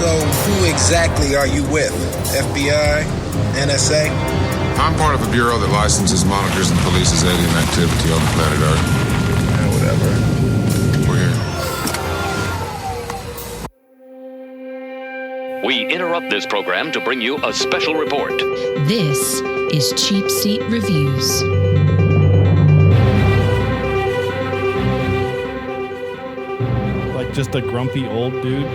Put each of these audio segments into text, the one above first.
So, who exactly are you with? FBI? NSA? I'm part of a bureau that licenses, monitors, and polices alien activity on the planet Earth. Yeah, whatever. We're here. We interrupt this program to bring you a special report. This is Cheapseat Reviews. Like just a grumpy old dude.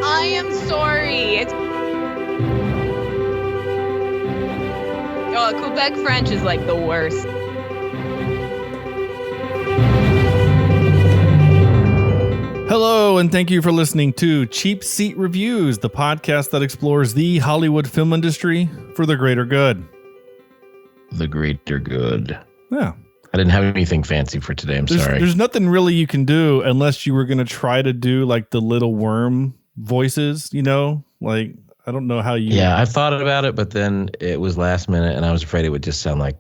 I am sorry. Quebec French is like the worst. Hello, and thank you for listening to Cheapseat Reviews, the podcast that explores the Hollywood film industry for the greater good. The greater good. Yeah. I didn't have anything fancy for today. Sorry. There's nothing really you can do unless you were going to try to do like the little worm voices, you know? Like, I don't know how you... Yeah, I thought about it, but then it was last minute, and I was afraid it would just sound like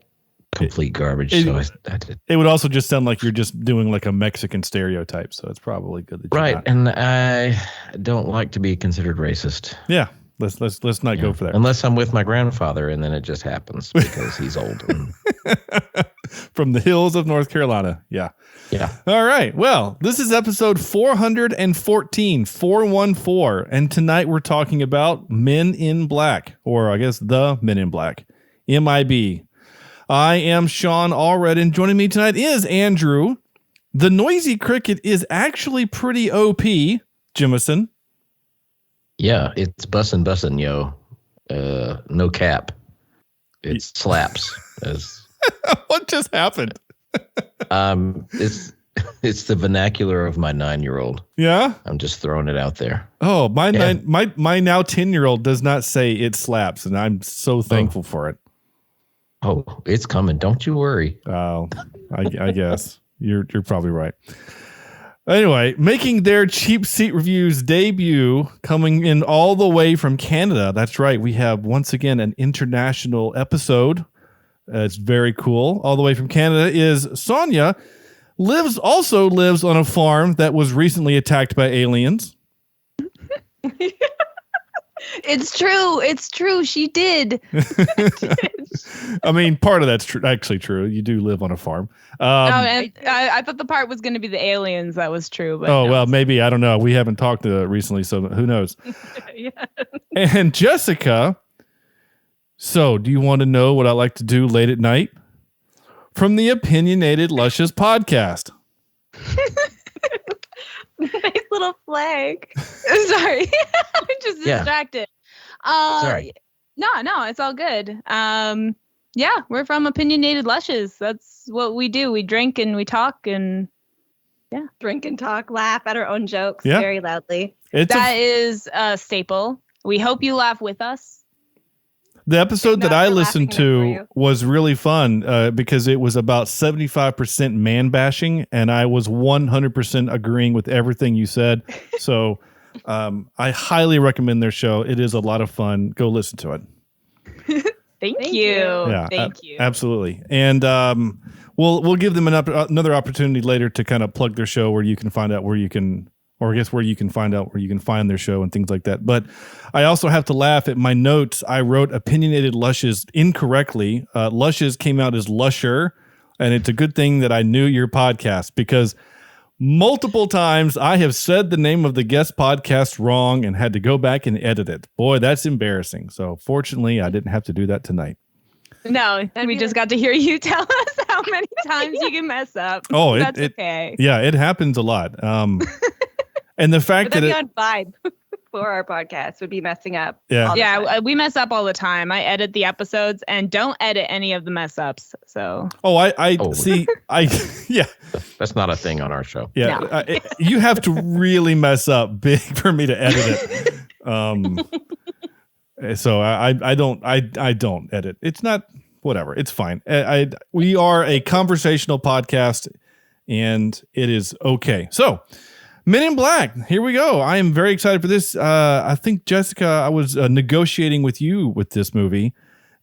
complete garbage. So I did. It would also just sound like you're just doing like a Mexican stereotype, so it's probably good that you're right, not. and I don't like to be considered racist. Yeah, let's not go for that. Unless I'm with my grandfather, and then it just happens because he's old. From the hills of North Carolina. Yeah. Yeah. All right. Well, this is episode 414, 414. And tonight we're talking about Men in Black, or I guess the Men in Black, MIB. I am Sean Allred, and joining me tonight is Andrew. The noisy cricket is actually pretty OP, Jimison. Yeah, it's bussin', yo. No cap. It slaps. What just happened? It's the vernacular of my 9-year-old. Yeah, I'm just throwing it out there. Oh, my now 10-year-old does not say it slaps, and I'm so thankful for it. Oh, it's coming. Don't you worry. Oh, I guess you're probably right. Anyway, making their Cheapseat Reviews debut, coming in all the way from Canada. That's right. We have once again an international episode. It's very cool. All the way from Canada is Saunya. Also lives on a farm that was recently attacked by aliens. It's true. She did. I mean, part of that's actually true. You do live on a farm. And I thought the part was going to be the aliens that was true. But no. Well, maybe. I don't know. We haven't talked recently, so who knows? Yeah. And Jessica. So, do you want to know what I like to do late at night? From the Opinionated Lushes podcast. Nice little flag. Sorry. I'm just distracted. Sorry. No, it's all good. Yeah, we're from Opinionated Lushes. That's what we do. We drink and we talk and drink and talk, laugh at our own jokes very loudly. That is a staple. We hope you laugh with us. The episode that I listened to was really fun because it was about 75% man bashing, and I was 100% agreeing with everything you said. So I highly recommend their show. It is a lot of fun. Go listen to it. Thank you. Yeah, Thank you. Absolutely. And we'll give them another opportunity later to kind of plug their show where you can find out where you can. Or I guess where you can find out where you can find their show and things like that. But I also have to laugh at my notes. I wrote Opinionated Lushes incorrectly. Lushes came out as Lusher. And it's a good thing that I knew your podcast because multiple times I have said the name of the guest podcast wrong and had to go back and edit it. Boy, that's embarrassing. So fortunately, I didn't have to do that tonight. No, we just got to hear you tell us how many times you can mess up. Oh, that's okay. Yeah, it happens a lot. And the fact that it on vibe for our podcast would be messing up. Yeah, we mess up all the time. I edit the episodes and don't edit any of the mess ups. So see. Yeah, that's not a thing on our show. Yeah, no. You have to really mess up big for me to edit it. So I don't edit. It's not whatever. It's fine. We are a conversational podcast, and it is okay. So. Men in Black, here we go. I am very excited for this. I think, Jessica, I was negotiating with you with this movie,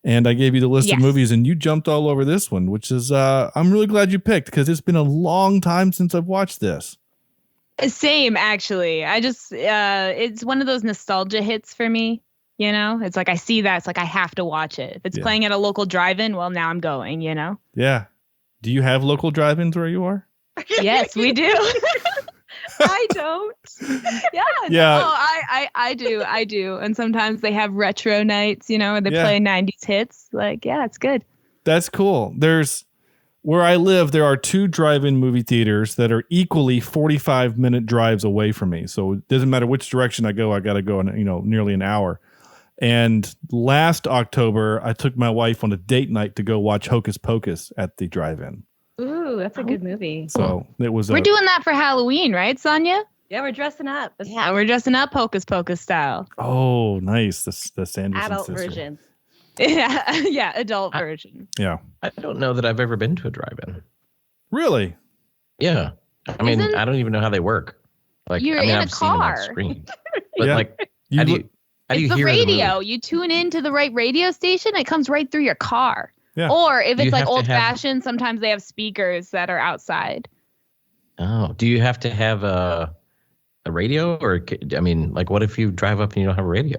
and I gave you the list of movies, and you jumped all over this one, which is, I'm really glad you picked, because it's been a long time since I've watched this. Same, actually. I just, it's one of those nostalgia hits for me. You know, it's like I see that. It's like I have to watch it. If it's playing at a local drive-in, well, now I'm going, you know? Yeah. Do you have local drive-ins where you are? Yes, we do. I don't. Yeah. No, I do. And sometimes they have retro nights, you know, where they play 90s hits. Like, yeah, it's good. That's cool. Where I live, there are 2 drive-in movie theaters that are equally 45-minute drives away from me. So it doesn't matter which direction I go, I got to go in, nearly an hour. And last October, I took my wife on a date night to go watch Hocus Pocus at the drive-in. Ooh, that's a good movie. So it was. We're doing that for Halloween, right, Sonya? Yeah, we're dressing up. Yeah, we're dressing up Hocus Pocus style. Oh, nice. The Sanderson adult sister. version. Yeah, adult version. Yeah. I don't know that I've ever been to a drive-in. Really? Yeah. I mean, I don't even know how they work. Like, You're I mean, in a I've seen them on car. screen. But Yeah. like, how do you It's the hear radio. the movie? You tune into the right radio station, it comes right through your car. Yeah. Or if Do you it's like have to old have- fashioned, sometimes they have speakers that are outside. Oh, do you have to have a radio, or I mean, like, what if you drive up and you don't have a radio?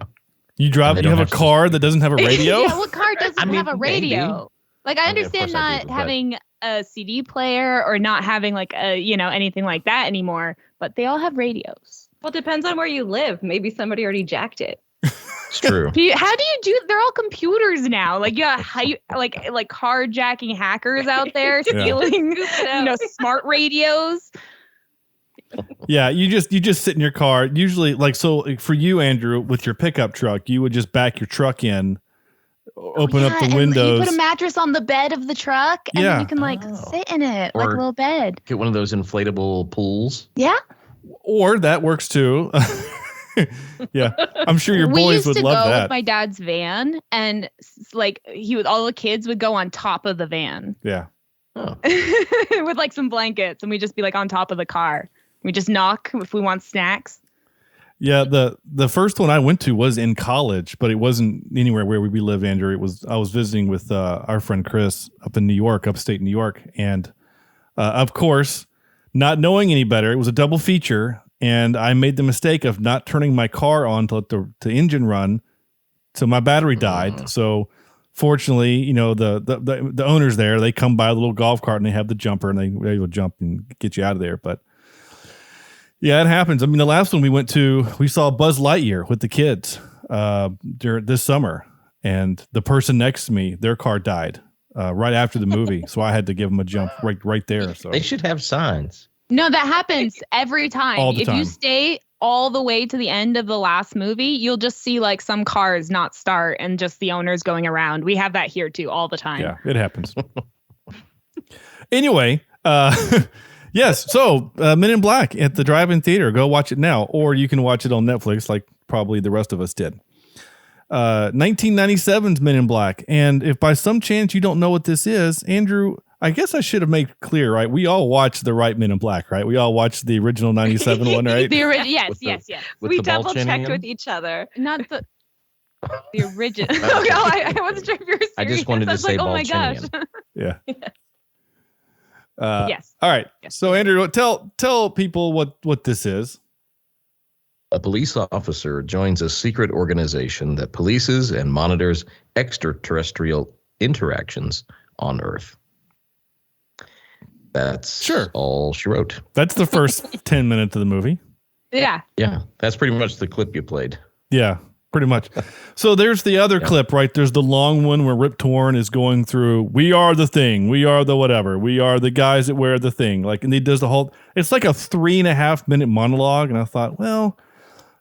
You And they have don't a have to- car that doesn't have a radio? Yeah, what car doesn't I mean, have a radio? maybe. Like, I I mean, of understand course I not do, but- having a CD player or not having like a, anything like that anymore, but they all have radios. Well, it depends on where you live. Maybe somebody already jacked it. It's true. How do you do? They're all computers now. Like, yeah, like carjacking hackers out there stealing, smart radios. Yeah, you just sit in your car. Usually, like, so for you, Andrew, with your pickup truck, you would just back your truck in, open up the and windows. You put a mattress on the bed of the truck, and then you can Oh. sit in it like a Or- little bed. Get one of those inflatable pools. Yeah. Or that works too. Yeah, I'm sure your boys would love We used to go that. with my dad's van, and all the kids would go on top of the van Yeah. Oh, with like some blankets, and we'd just be like on top of the car. We just knock if we want snacks. Yeah, the first one I went to was in college, but it wasn't anywhere where we live, Andrew. I was visiting with our friend Chris up in New York, upstate New York, and of course, not knowing any better, it was a double feature, and I made the mistake of not turning my car on to let the engine run, so my battery died. So fortunately, the owners there, they come by a little golf cart and they have the jumper, and they will jump and get you out of there, but. Yeah, it happens. I mean, the last one we saw Buzz Lightyear with the kids during this summer, and the person next to me, their car died right after the movie, so I had to give them a jump right there. So they should have signs. No, that happens every time. All the If time. you stay all the way to the end of the last movie, you'll just see like some cars not start and just the owners going around. We have that here too all the time. yeah, it happens. Anyway, yes. So Men in Black at the drive-in theater. Go watch it now, or you can watch it on Netflix, like probably the rest of us did. 1997's Men in Black, and if by some chance you don't know what this is, Andrew, I guess I should have made clear, right? We all watched the right Men in Black, right? We all watched the original 97 one, right? Yes. With We the ball double chinning checked in? with each other. Not the original. Oh, no, I wasn't sure if you were serious. I just wanted to was say like, oh ball my gosh. chinning. Yeah. Yes. All right. So Andrew, tell people what this is. A police officer joins a secret organization that polices and monitors extraterrestrial interactions on Earth. That's Sure. all she wrote. That's the first 10 minutes of the movie. Yeah. Yeah, that's pretty much the clip you played. Yeah, pretty much. So there's the other clip, right? There's the long one where Rip Torn is going through, we are the thing, we are the whatever, we are the guys that wear the thing. Like, and he does the whole, it's like a 3.5 minute monologue. And I thought, well,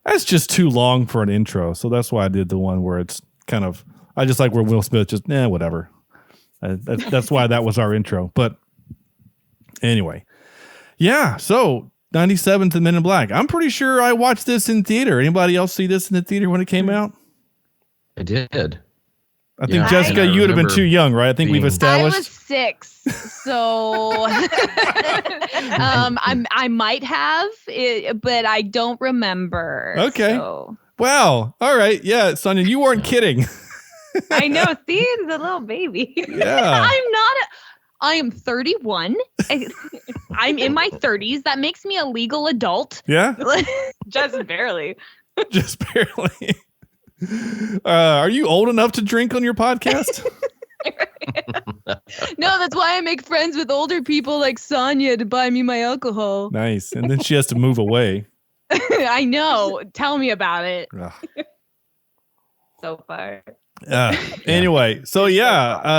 that's just too long for an intro. So that's why I did the one where it's kind of, I just like where Will Smith just, whatever. That's why that was our intro. But anyway, yeah. So 97 to Men in Black. I'm pretty sure I watched this in theater. Anybody else see this in the theater when it came out? I did. I think Yeah. Jessica, I you would have been remember too young, right? I think we've being- I established. was 6, so I might have, but I don't remember. Okay. So. Wow. All right. Yeah, Sonya, you weren't kidding. I know. See, the little baby. Yeah. I'm not. I am 31. I'm in my 30s. That makes me a legal adult. Yeah. Just barely. Just barely. Are you old enough to drink on your podcast? No, that's why I make friends with older people like Saunya to buy me my alcohol. Nice. And then she has to move away. I know. Tell me about it. So far. Anyway, so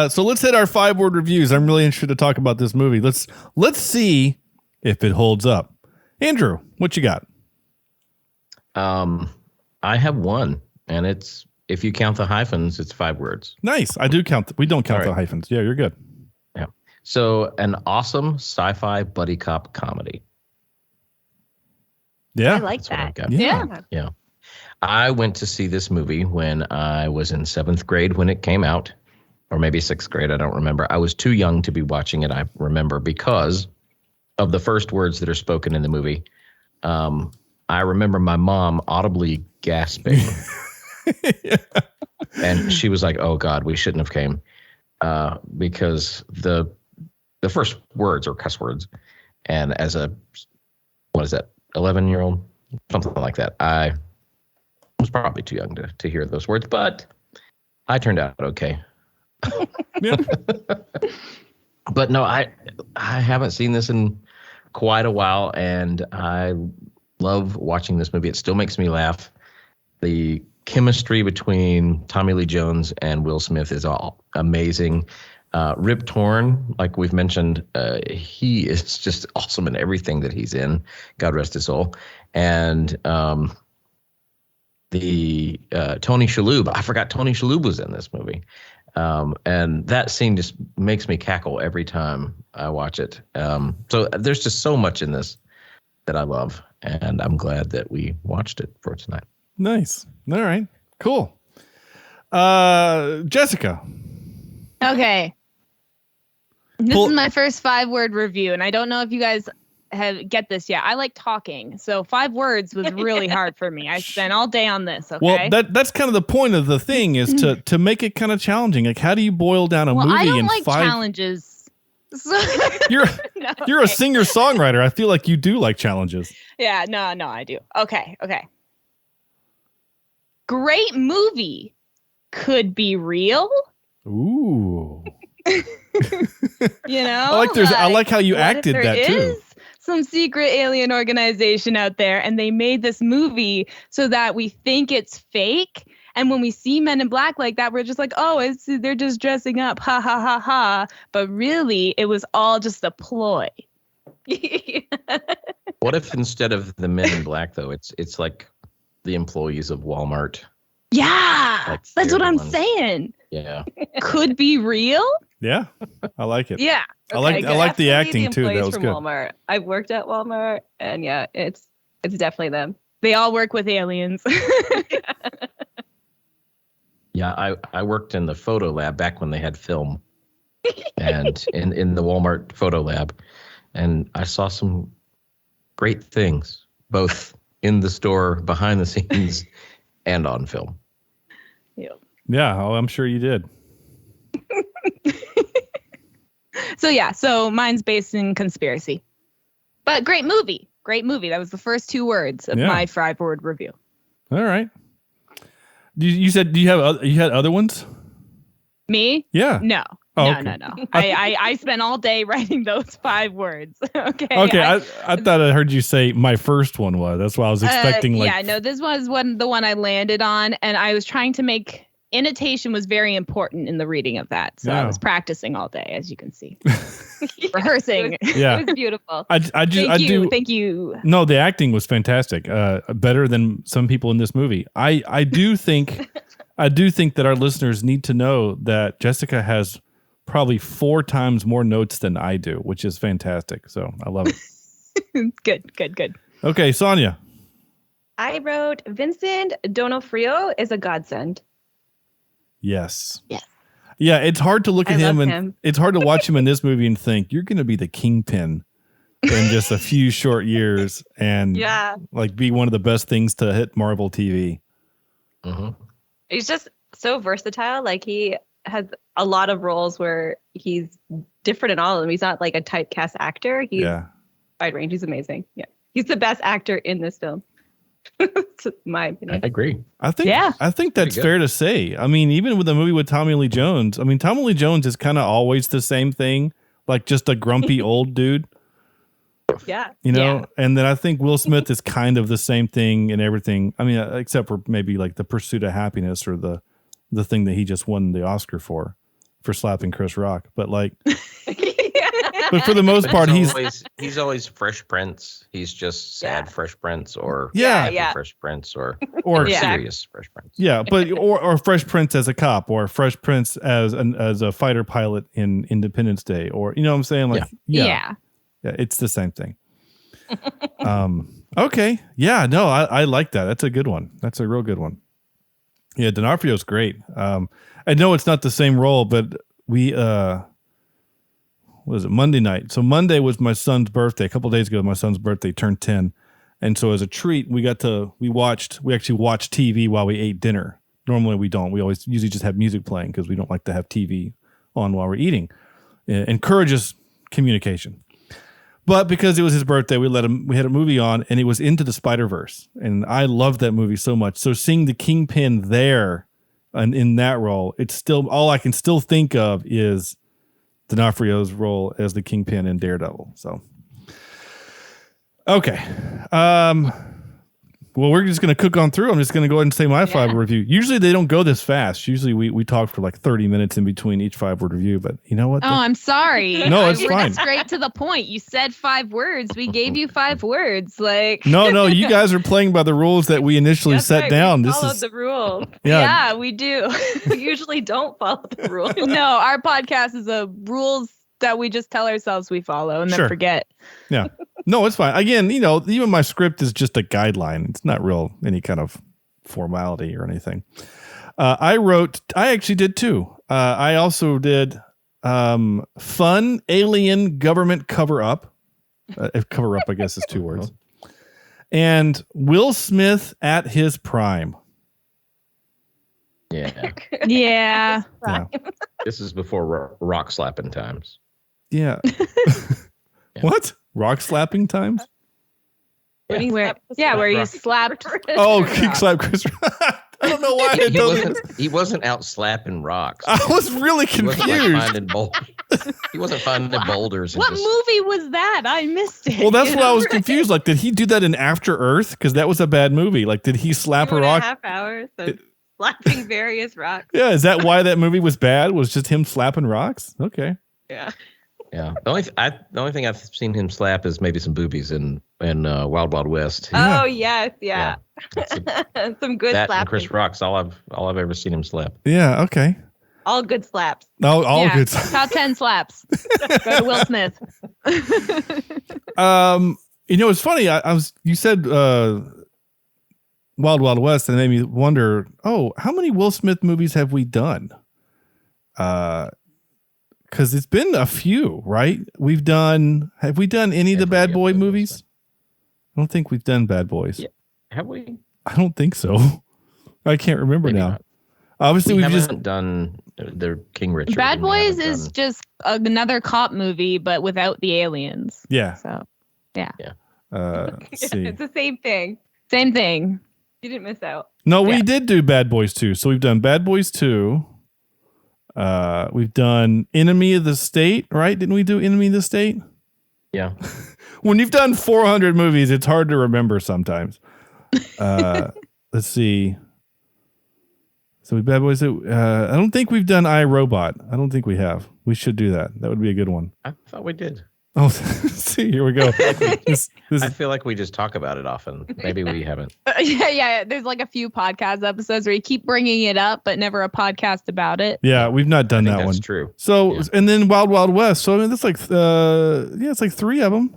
so let's hit our 5-word reviews. I'm really interested to talk about this movie. Let's see if it holds up. Andrew, what you got? I have one, and it's, if you count the hyphens, it's 5 words. Nice. I do count. We don't count All right. the hyphens. Yeah, you're good. Yeah. So an awesome sci-fi buddy cop comedy. Yeah. I like That's what I've that. got. Yeah. Yeah. I went to see this movie when I was in 7th grade when it came out, or maybe 6th grade. I don't remember. I was too young to be watching it, I remember, because of the first words that are spoken in the movie. I remember my mom audibly gasping. And she was like, oh, God, we shouldn't have came. Because the first words are cuss words. And as a, 11-year-old? Something like that. I was probably too young to hear those words, but I turned out okay. Yeah. But no, I haven't seen this in quite a while, and I love watching this movie. It still makes me laugh. The chemistry between Tommy Lee Jones and Will Smith is all amazing. Rip Torn, like we've mentioned, he is just awesome in everything that he's in. God rest his soul. And the Tony Shalhoub, I forgot Tony Shalhoub was in this movie. And that scene just makes me cackle every time I watch it. So there's just so much in this that I love, and I'm glad that we watched it for tonight. Nice. All right. Cool. Jessica. Okay. This Pull- is my first 5-word review, and I don't know if you guys get this yet. I like talking, so 5 words was really hard for me. I spent all day on this. Okay. Well, that's kind of the point of the thing, is to make it kind of challenging. Like, how do you boil down a movie I don't in like 5? challenges. So- You're No, you're a okay. singer-songwriter. I feel like you do like challenges. Yeah, no, I do. Okay. Great movie. Could be real. Ooh. You know, I like how you what if acted there that too. is some secret alien organization out there, and they made this movie so that we think it's fake. And when we see Men in Black like that, we're just like, oh, they're just dressing up, ha ha ha ha. But really, it was all just a ploy. What if instead of the Men in Black, though, it's like the employees of Walmart? Yeah, Like, that's they're what the I'm ones- saying. Yeah. Could be real. Yeah, I like it. Yeah. I like good. the Definitely acting too. That employees was from good. Walmart. I've worked at Walmart, and yeah, it's definitely them. They all work with aliens. Yeah, I worked in the photo lab back when they had film, and in the Walmart photo lab, and I saw some great things, both in the store, behind the scenes, and on film. Yeah, I'm sure you did. So mine's based in conspiracy. But great movie. That was the first 2 words of my 5-word review. All right. You said you had other ones? Me? Yeah. No. Oh, No, okay. no. I spent all day writing those 5 words. Okay. Okay, I thought I heard you say my first one was. That's why I was expecting this was the one I landed on, and I was trying to make annotation was very important in the reading of that. So I was practicing all day, as you can see. Rehearsing. Yeah. It was beautiful. Thank you. No, the acting was fantastic. Better than some people in this movie. I do think that our listeners need to know that Jessica has probably 4 times more notes than I do, which is fantastic. So I love it. Good. Okay, Saunya. I wrote Vincent D'Onofrio is a godsend. Yes. Yes. Yeah, it's hard to look at him love and him. it's hard to watch him in this movie and think you're going to be the kingpin in just a few short years and like be one of the best things to hit Marvel TV. Mm-hmm. He's just so versatile. Like, he has a lot of roles where he's different in all of them. He's not like a typecast actor. He's Yeah. wide range. He's amazing. Yeah. He's the best actor in this film. It's my I opinion. agree. I think that's Pretty good. fair to say. I mean, even with the movie with Tommy Lee Jones, I mean, Tommy Lee Jones is kind of always the same thing, like just a grumpy old dude, Yeah. you know? And then I think Will Smith is kind of the same thing in everything. I mean, except for maybe like The Pursuit of Happiness or the thing that he just won the Oscar for slapping Chris Rock. But like, but for the most part, he's always Fresh Prince. He's just sad Fresh Prince or Yeah. happy Fresh Prince or Yeah. serious Fresh Prince. yeah, but or Fresh Prince as a cop, or Fresh Prince as a fighter pilot in Independence Day, or you know what I'm saying? Like, yeah, it's the same thing. Okay, yeah, no, I like that. That's a good one. That's a real good one. Yeah, D'Onofrio's great. I know it's not the same role, but we what was it, Monday night? So Monday was my son's birthday. A couple of days ago, my son's birthday turned 10. And so as a treat, we actually watched TV while we ate dinner. Normally we don't. We usually just have music playing because we don't like to have TV on while we're eating. It encourages communication. But because it was his birthday, we had a movie on, and it was Into the Spider-Verse. And I loved that movie so much. So seeing the Kingpin there and in that role, it's still all I can still think of is D'Onofrio's role as the Kingpin in Daredevil. So, okay. Well, we're just going to cook on through. I'm just going to go ahead and say my 5-word review. Usually they don't go this fast. Usually we talk for like 30 minutes in between each 5-word review, but you know what? Oh, I'm sorry. No, it's We're fine. straight to the point. You said 5 words. We gave you 5 words. Like No, you guys are playing by the rules that we initially That's set right, down. We This followed is the rules. yeah, we do. We usually don't follow the rules. No, our podcast is a rules that we just tell ourselves we follow and then Sure. forget. Yeah. No, it's fine. Again, you know, even my script is just a guideline. It's not any kind of formality or anything. I actually did 2. I also did fun alien government cover up. Cover up, I guess, is 2 words. And Will Smith at his prime. Yeah. Yeah. Yeah. This is before rock slapping times. Yeah. What? Rock slapping times? When he Where slapped the where you rock. slapped. Oh, kick slap Chris. I don't know why I don't. He wasn't out slapping rocks. I was really He wasn't like confused. finding He wasn't finding boulders. And What just, movie was that? I missed it. Well, that's You why I know? was confused. Like, did he do that in After Earth? Because that was a bad movie. Like, did he slap a 2.5 rock? hours of slapping various rocks. Yeah, is that why that movie was bad? Was just him slapping rocks? Okay. Yeah. Yeah. The only thing I've seen him slap is maybe some boobies in Wild Wild West. Yeah. Oh yes, yeah. Some good That and slapping. Chris Rock's all I've ever seen him slap. Yeah. Okay. All good slaps. All Yeah, good. Top 10 slaps. Go to Will Smith. You know, it's funny. You said Wild Wild West, and it made me wonder. Oh, how many Will Smith movies have we done? Because it's been a few, right? Have we done any of the Bad Boy movies? I don't think we've done Bad Boys. Yeah. Have we? I don't think so. I can't remember Maybe now. not. Obviously, We we've haven't just done the King Richard. Bad and we Boys haven't is done- just another cop movie, but without the aliens. yeah. So, Let's see. It's the same thing. same thing. You didn't miss out. No, we Yeah. did do Bad Boys 2. So we've done Bad Boys 2. We've done Enemy of the State, right? Didn't we do Enemy of the State? Yeah. When you've done 400 movies, it's hard to remember sometimes. Let's see. So we Bad Boys. I don't think we've done iRobot. I don't think we have. We should do that. That would be a good one. I thought we did. Oh, see, here we go. This I feel like we just talk about it often. Maybe we haven't. Yeah. There's like a few podcast episodes where you keep bringing it up, but never a podcast about it. yeah, we've not done I think that that's one. true. So, Yeah. and then Wild Wild West. So I mean, that's like, it's like 3 of them.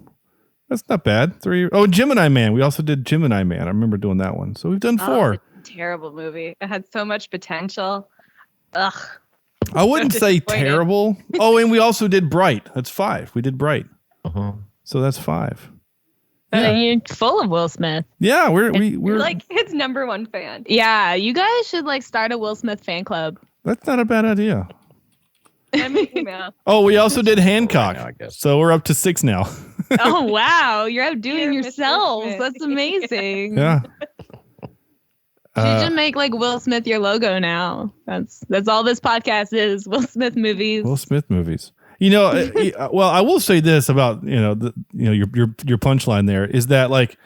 That's not bad. 3. Oh, Gemini Man. We also did Gemini Man. I remember doing that one. So we've done 4. it's a terrible movie. It had so much potential. Ugh. I wouldn't say disappointing. terrible. Oh, and we also did Bright. That's 5. We did Bright. Uh-huh. So that's 5. You're full of Will Smith. Yeah, we're You're like his #1 fan. Yeah, you guys should like start a Will Smith fan club. that's not a bad idea. I'm a female. Oh, we also did Hancock. Right now, I guess. So we're up to 6 now. Oh wow, you're outdoing You're Mr. yourselves. Smith. That's amazing. Yeah. You should make like Will Smith your logo now. That's all this podcast is. Will Smith movies. Will Smith movies. You know, well, I will say this about, your punchline there is that like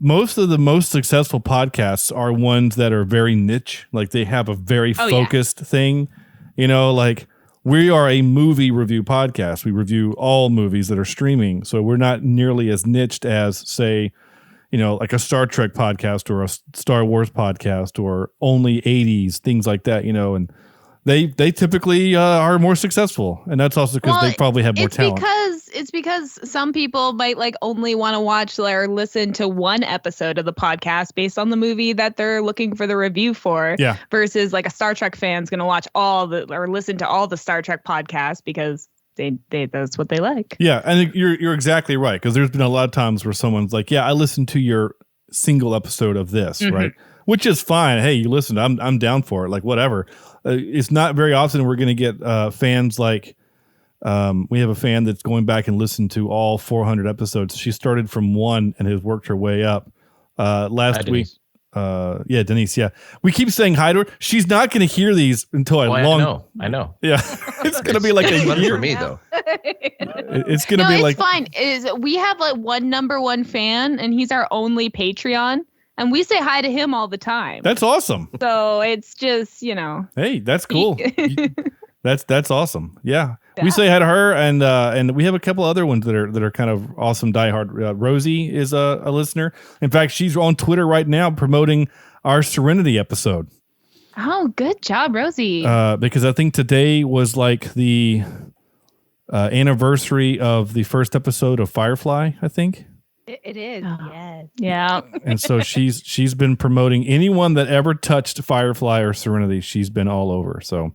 most of the most successful podcasts are ones that are very niche. Like they have a very focused thing, like we are a movie review podcast. We review all movies that are streaming. So we're not nearly as niched as say, like a Star Trek podcast or a Star Wars podcast or only 80s, things like that, and they typically are more successful. And that's also because they probably have more talent. It's because some people might like only want to watch or listen to one episode of the podcast based on the movie that they're looking for the review for. Yeah. Versus like a Star Trek fan's going to watch or listen to all the Star Trek podcasts because they that's what they like. Yeah, and you're exactly right, because there's been a lot of times where someone's like, "Yeah, I listened to your single episode of this," right? Which is fine. Hey, you listened. I'm down for it. Like whatever. It's not very often we're going to get fans like we have a fan that's going back and listened to all 400 episodes. She started from 1 and has worked her way up. Last week. Denise. Yeah, we keep saying hi to her. She's not going to hear these until I know. Yeah, it's going to be like a fun year for me though. It's going to be like fine. We have like one number one fan, and he's our only Patreon, and we say hi to him all the time. That's awesome. So it's just Hey, that's cool. That's awesome. Yeah. We say hi to her, and we have a couple other ones that are kind of awesome. Diehard. Rosie is a listener. In fact, she's on Twitter right now promoting our Serenity episode. Oh, good job, Rosie. Because I think today was like the anniversary of the first episode of Firefly, I think. It is. Yes. Yeah. And so she's been promoting anyone that ever touched Firefly or Serenity. She's been all over. So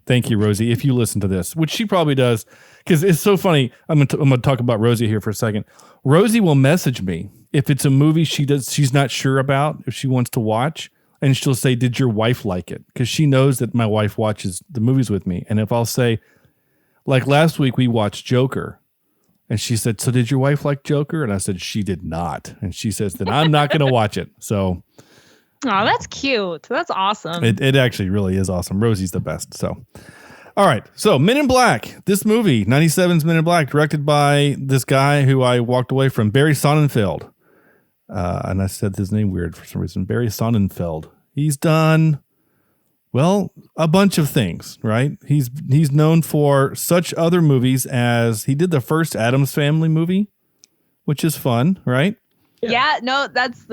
thank you, Rosie, if you listen to this, which she probably does, because it's so funny. I'm gonna talk about Rosie here for a second. Rosie will message me if it's a movie she's not sure about, if she wants to watch, and she'll say, "Did your wife like it?" Because she knows that my wife watches the movies with me. And if I'll say, like last week we watched Joker, and she said, "So did your wife like Joker?" And I said, "She did not." And she says, "Then I'm not going to watch it." So. Oh, that's cute. That's awesome. It actually really is awesome. Rosie's the best. So, all right. So, Men in Black. This movie, 97's Men in Black, directed by this guy who I walked away from, Barry Sonnenfeld. And I said his name weird for some reason. Barry Sonnenfeld. He's done, well, a bunch of things, right? He's known for such other movies as he did the first Addams Family movie, which is fun, right? Yeah, no, that's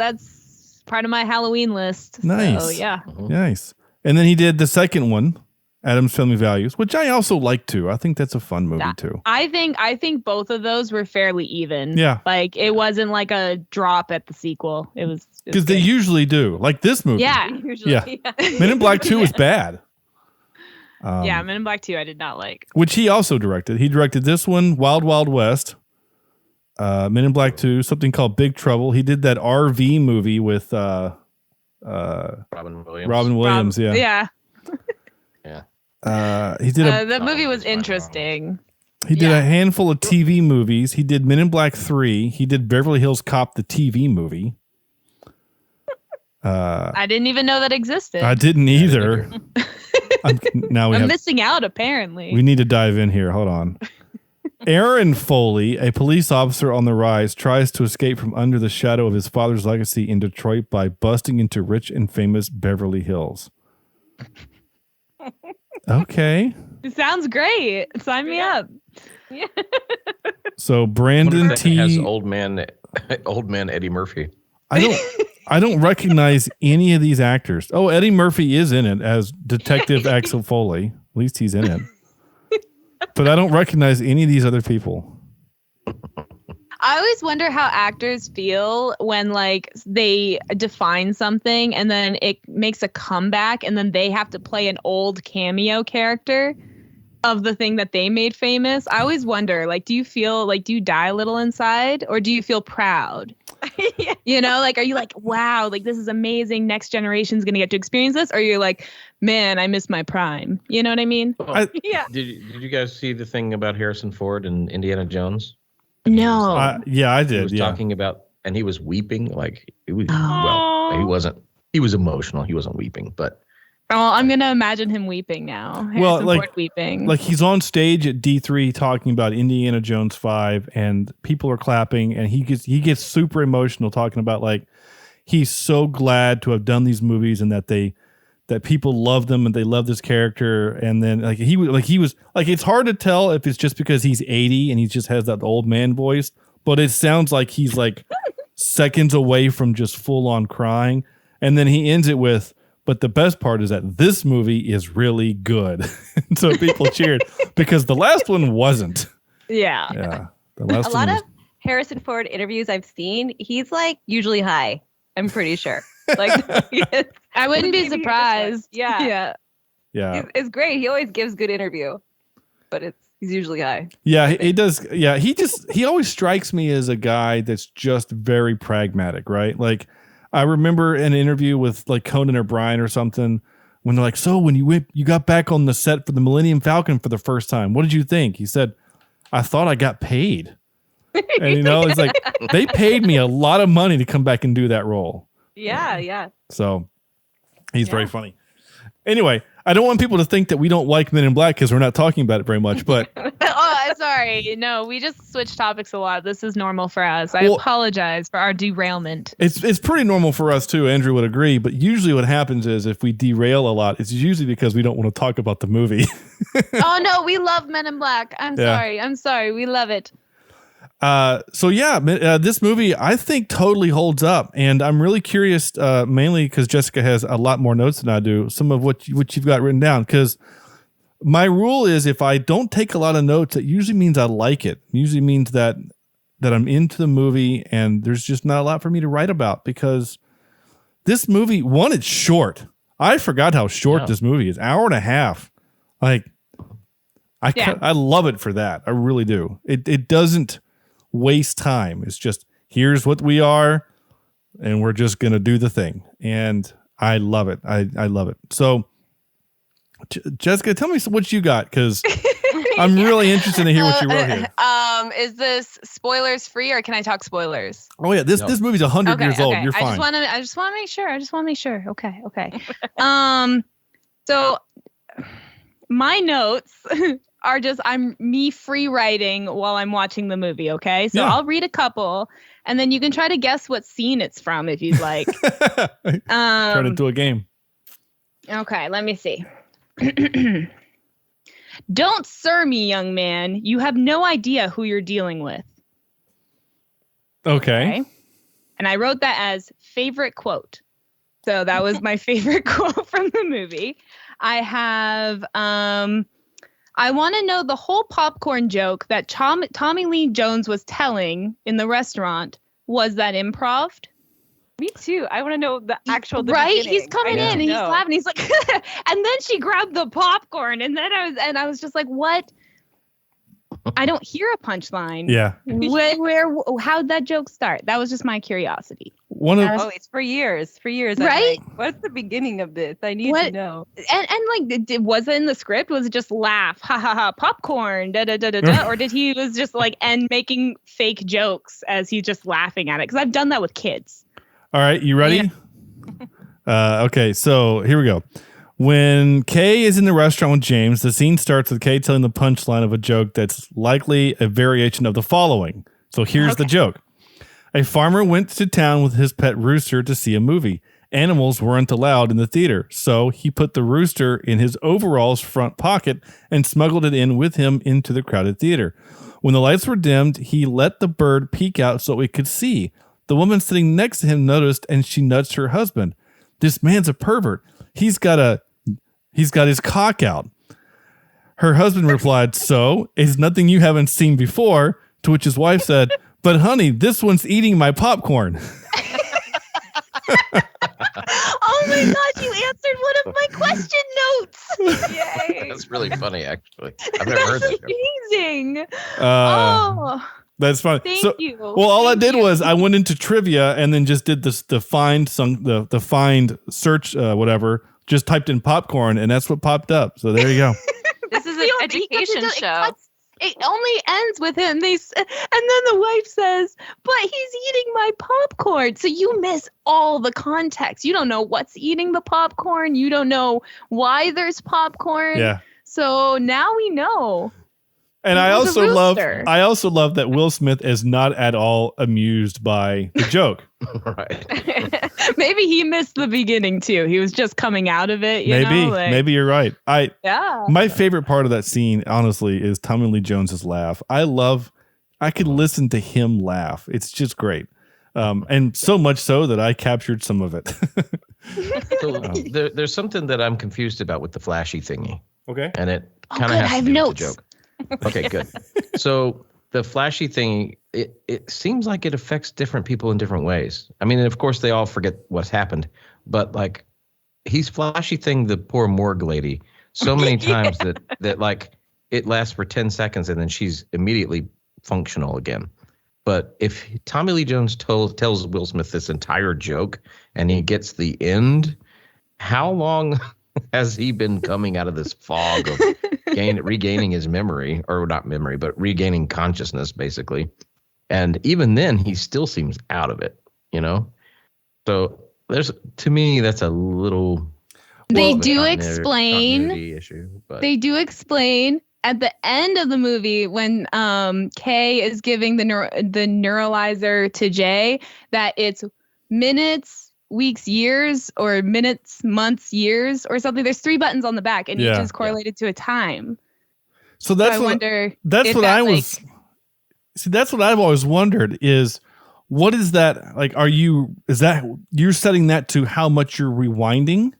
part of my Halloween list. Nice. So, yeah. Nice. And then he did the second one, Addams Family Values, which I also like too. I think that's a fun movie too. I think both of those were fairly even. Yeah. Like it wasn't like a drop at the sequel. It was because they usually do. Like this movie. Yeah. Usually. Yeah. Men in Black 2 is bad. Yeah, Men in Black 2 I did not like. Which he also directed. He directed this one, Wild Wild West. Men in Black 2, something called Big Trouble. He did that RV movie with Robin Williams. Yeah. He did that movie was interesting. He did a handful of TV movies. He did Men in Black 3. He did Beverly Hills Cop, the TV movie. I didn't even know that existed. I didn't either. I'm missing out apparently. We need to dive in here. Hold on. Aaron Foley, a police officer on the rise, tries to escape from under the shadow of his father's legacy in Detroit by busting into rich and famous Beverly Hills. Okay. It sounds great. Sign me up. Yeah. So Brandon T has old man Eddie Murphy. I don't recognize any of these actors. Oh, Eddie Murphy is in it as Detective Axel Foley. At least he's in it. But I don't recognize any of these other people. I always wonder how actors feel when like they define something and then it makes a comeback and then they have to play an old cameo character. of the thing that they made famous. I always wonder, like, do you die a little inside, or do you feel proud? Yeah. You know, like, are you like, wow, like this is amazing, next generation's gonna get to experience this, or you're like, man, I miss my prime? You know what I mean? Yeah. Did you guys see the thing about Harrison Ford and Indiana Jones? No. Yeah, I He did. was Yeah. talking about, and he was weeping. Like, it was, Oh. well, he wasn't. He was emotional. He wasn't weeping, but Oh, I'm gonna imagine him weeping now. Harrison Ford weeping. Like he's on stage at D3 talking about Indiana Jones 5, and people are clapping, and he gets super emotional talking about like he's so glad to have done these movies and that people love them and they love this character. And then he was it's hard to tell if it's just because he's 80 and he just has that old man voice, but it sounds like he's like seconds away from just full on crying. And then he ends it with, but the best part is that this movie is really good. So people cheered because the last one wasn't. Yeah. Yeah. The last A one lot was, of Harrison Ford interviews I've seen, he's like usually high. I'm pretty sure. Like, I wouldn't be Maybe you're just like- surprised. Yeah. Yeah. yeah. It's great. He always gives good interview, but he's usually high. Yeah, he does. Yeah, he always strikes me as a guy that's just very pragmatic, right? Like I remember an interview with like Conan O'Brien or something when they're like, so when you got back on the set for the Millennium Falcon for the first time, what did you think? He said, I thought I got paid. And it's like they paid me a lot of money to come back and do that role. Yeah. So he's very funny. Anyway, I don't want people to think that we don't like Men in Black because we're not talking about it very much, but Oh, sorry. No, we just switch topics a lot. This is normal for us. I apologize for our derailment. it's pretty normal for us too. Andrew would agree, but usually what happens is if we derail a lot, it's usually because we don't want to talk about the movie. Oh no, we love Men in Black. I'm sorry. We love it. This movie I think totally holds up, and I'm really curious, mainly because Jessica has a lot more notes than I do. Some of what you've got written down, because my rule is if I don't take a lot of notes, it usually means I like it. It usually means that I'm into the movie, and there's just not a lot for me to write about because this movie, one, it's short. I forgot how short this movie is, hour and a half. Like, I love it for that. I really do. It doesn't waste time. It's just, here's what we are, and we're just going to do the thing. And I love it. I love it. So, Jessica, tell me what you got, because I'm really interested to hear what you wrote here. Is this spoilers free, or can I talk spoilers? Oh yeah, this movie's 100 years old. You're fine. I just want to make sure. Okay. So my notes are just me free writing while I'm watching the movie. Okay, so I'll read a couple, and then you can try to guess what scene it's from if you'd like. Turn it into a game. Okay, let me see. Don't sir me, young man. You have no idea who you're dealing with. Okay. And I wrote that as favorite quote. So that was my favorite quote from the movie. I have, I want to know the whole popcorn joke that Tommy Lee Jones was telling in the restaurant. Was that improv? Me too. I want to know the actual right. beginning. He's coming in and he's laughing. He's like, and then she grabbed the popcorn, and then I was just like, what? I don't hear a punchline. Yeah. How'd that joke start? That was just my curiosity. It's for years. Right? Like, what's the beginning of this? I need to know. And like, was it in the script? Was it just laugh, ha ha ha, popcorn, da da da da da, or did he was just like and making fake jokes as he's just laughing at it? Because I've done that with kids. All right, you ready? Yeah. Okay, so here we go. When Kay is in the restaurant with James, the scene starts with Kay telling the punchline of a joke that's likely a variation of the following. So here's the joke. A farmer went to town with his pet rooster to see a movie. Animals weren't allowed in the theater, so he put the rooster in his overalls front pocket and smuggled it in with him into the crowded theater. When the lights were dimmed, he let the bird peek out so it could see. The woman sitting next to him noticed, and she nudged her husband. This man's a pervert. He's got his cock out. Her husband replied, so it's nothing you haven't seen before, to which his wife said, but honey, this one's eating my popcorn. Oh my my gosh, you answered one of my question notes. Yay. That's really funny, actually. I've never heard that joke. Amazing. Oh, That's fine. thank you. Well, all I did was I went into trivia and then just did this the find search whatever. Just typed in popcorn and that's what popped up. So there you go. This is an education show. It only ends with him. And then the wife says, "But he's eating my popcorn." So you miss all the context. You don't know what's eating the popcorn. You don't know why there's popcorn. Yeah. So now we know. And He I was a also love that Will Smith is not at all amused by the joke. Right. Maybe he missed the beginning too. He was just coming out of it. Maybe you're right. Yeah. My favorite part of that scene, honestly, is Tommy Lee Jones's laugh. I could listen to him laugh. It's just great. And so much so that I captured some of it. So there's something that I'm confused about with the flashy thingy. Okay. And it Oh, kind good. of I has have to do notes. with the joke. Okay, good. So the flashy thing, it seems like it affects different people in different ways. I mean, of course, they all forget what's happened, but like he's flashy thing the poor morgue lady so many times that like it lasts for 10 seconds and then she's immediately functional again. But if Tommy Lee Jones tells Will Smith this entire joke and he gets the end, how long has he been coming out of this fog of regaining his memory, or not memory, but regaining consciousness, basically? And even then, he still seems out of it, you know? So to me, that's a little... They of a do continuity issue, but They do explain at the end of the movie when Kay is giving the neuralizer to Jay that it's minutes, weeks, years, or minutes, months, years, or something. There's 3 buttons on the back, and each is correlated to a time. So that's I wonder. That's what I was. See, that's what I've always wondered is, what is that like? Is that you're setting that to how much you're rewinding?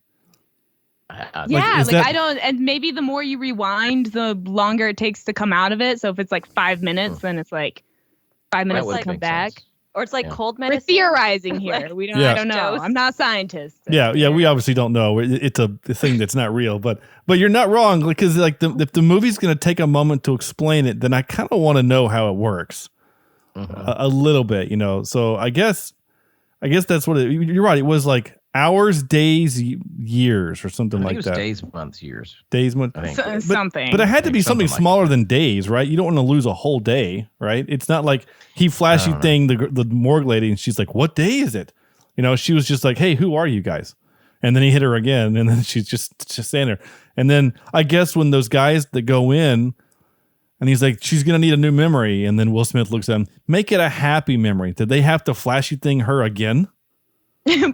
Yeah, I don't, and maybe the more you rewind, the longer it takes to come out of it. So if it's like 5 minutes, then it's like 5 minutes to come back. Sense. Or it's like cold We're medicine. theorizing here. We don't. Yeah. I don't know. Dose. I'm not a scientist. Yeah, we obviously don't know. It's a thing that's not real, but you're not wrong, because like if the movie's going to take a moment to explain it, then I kind of want to know how it works a little bit, you know. So I guess that's what you're right. It was like hours, days, years, or something like that. Days, months, years. Days, months. I think. Something. But it had to be something like smaller than days, right? You don't want to lose a whole day, right? It's not like he flashy thing the morgue lady, and she's like, "What day is it?" You know, she was just like, "Hey, who are you guys?" And then he hit her again, and then she's just standing there. And then I guess when those guys that go in, and he's like, "She's gonna need a new memory," and then Will Smith looks at him, "Make it a happy memory." Did they have to flashy thing her again?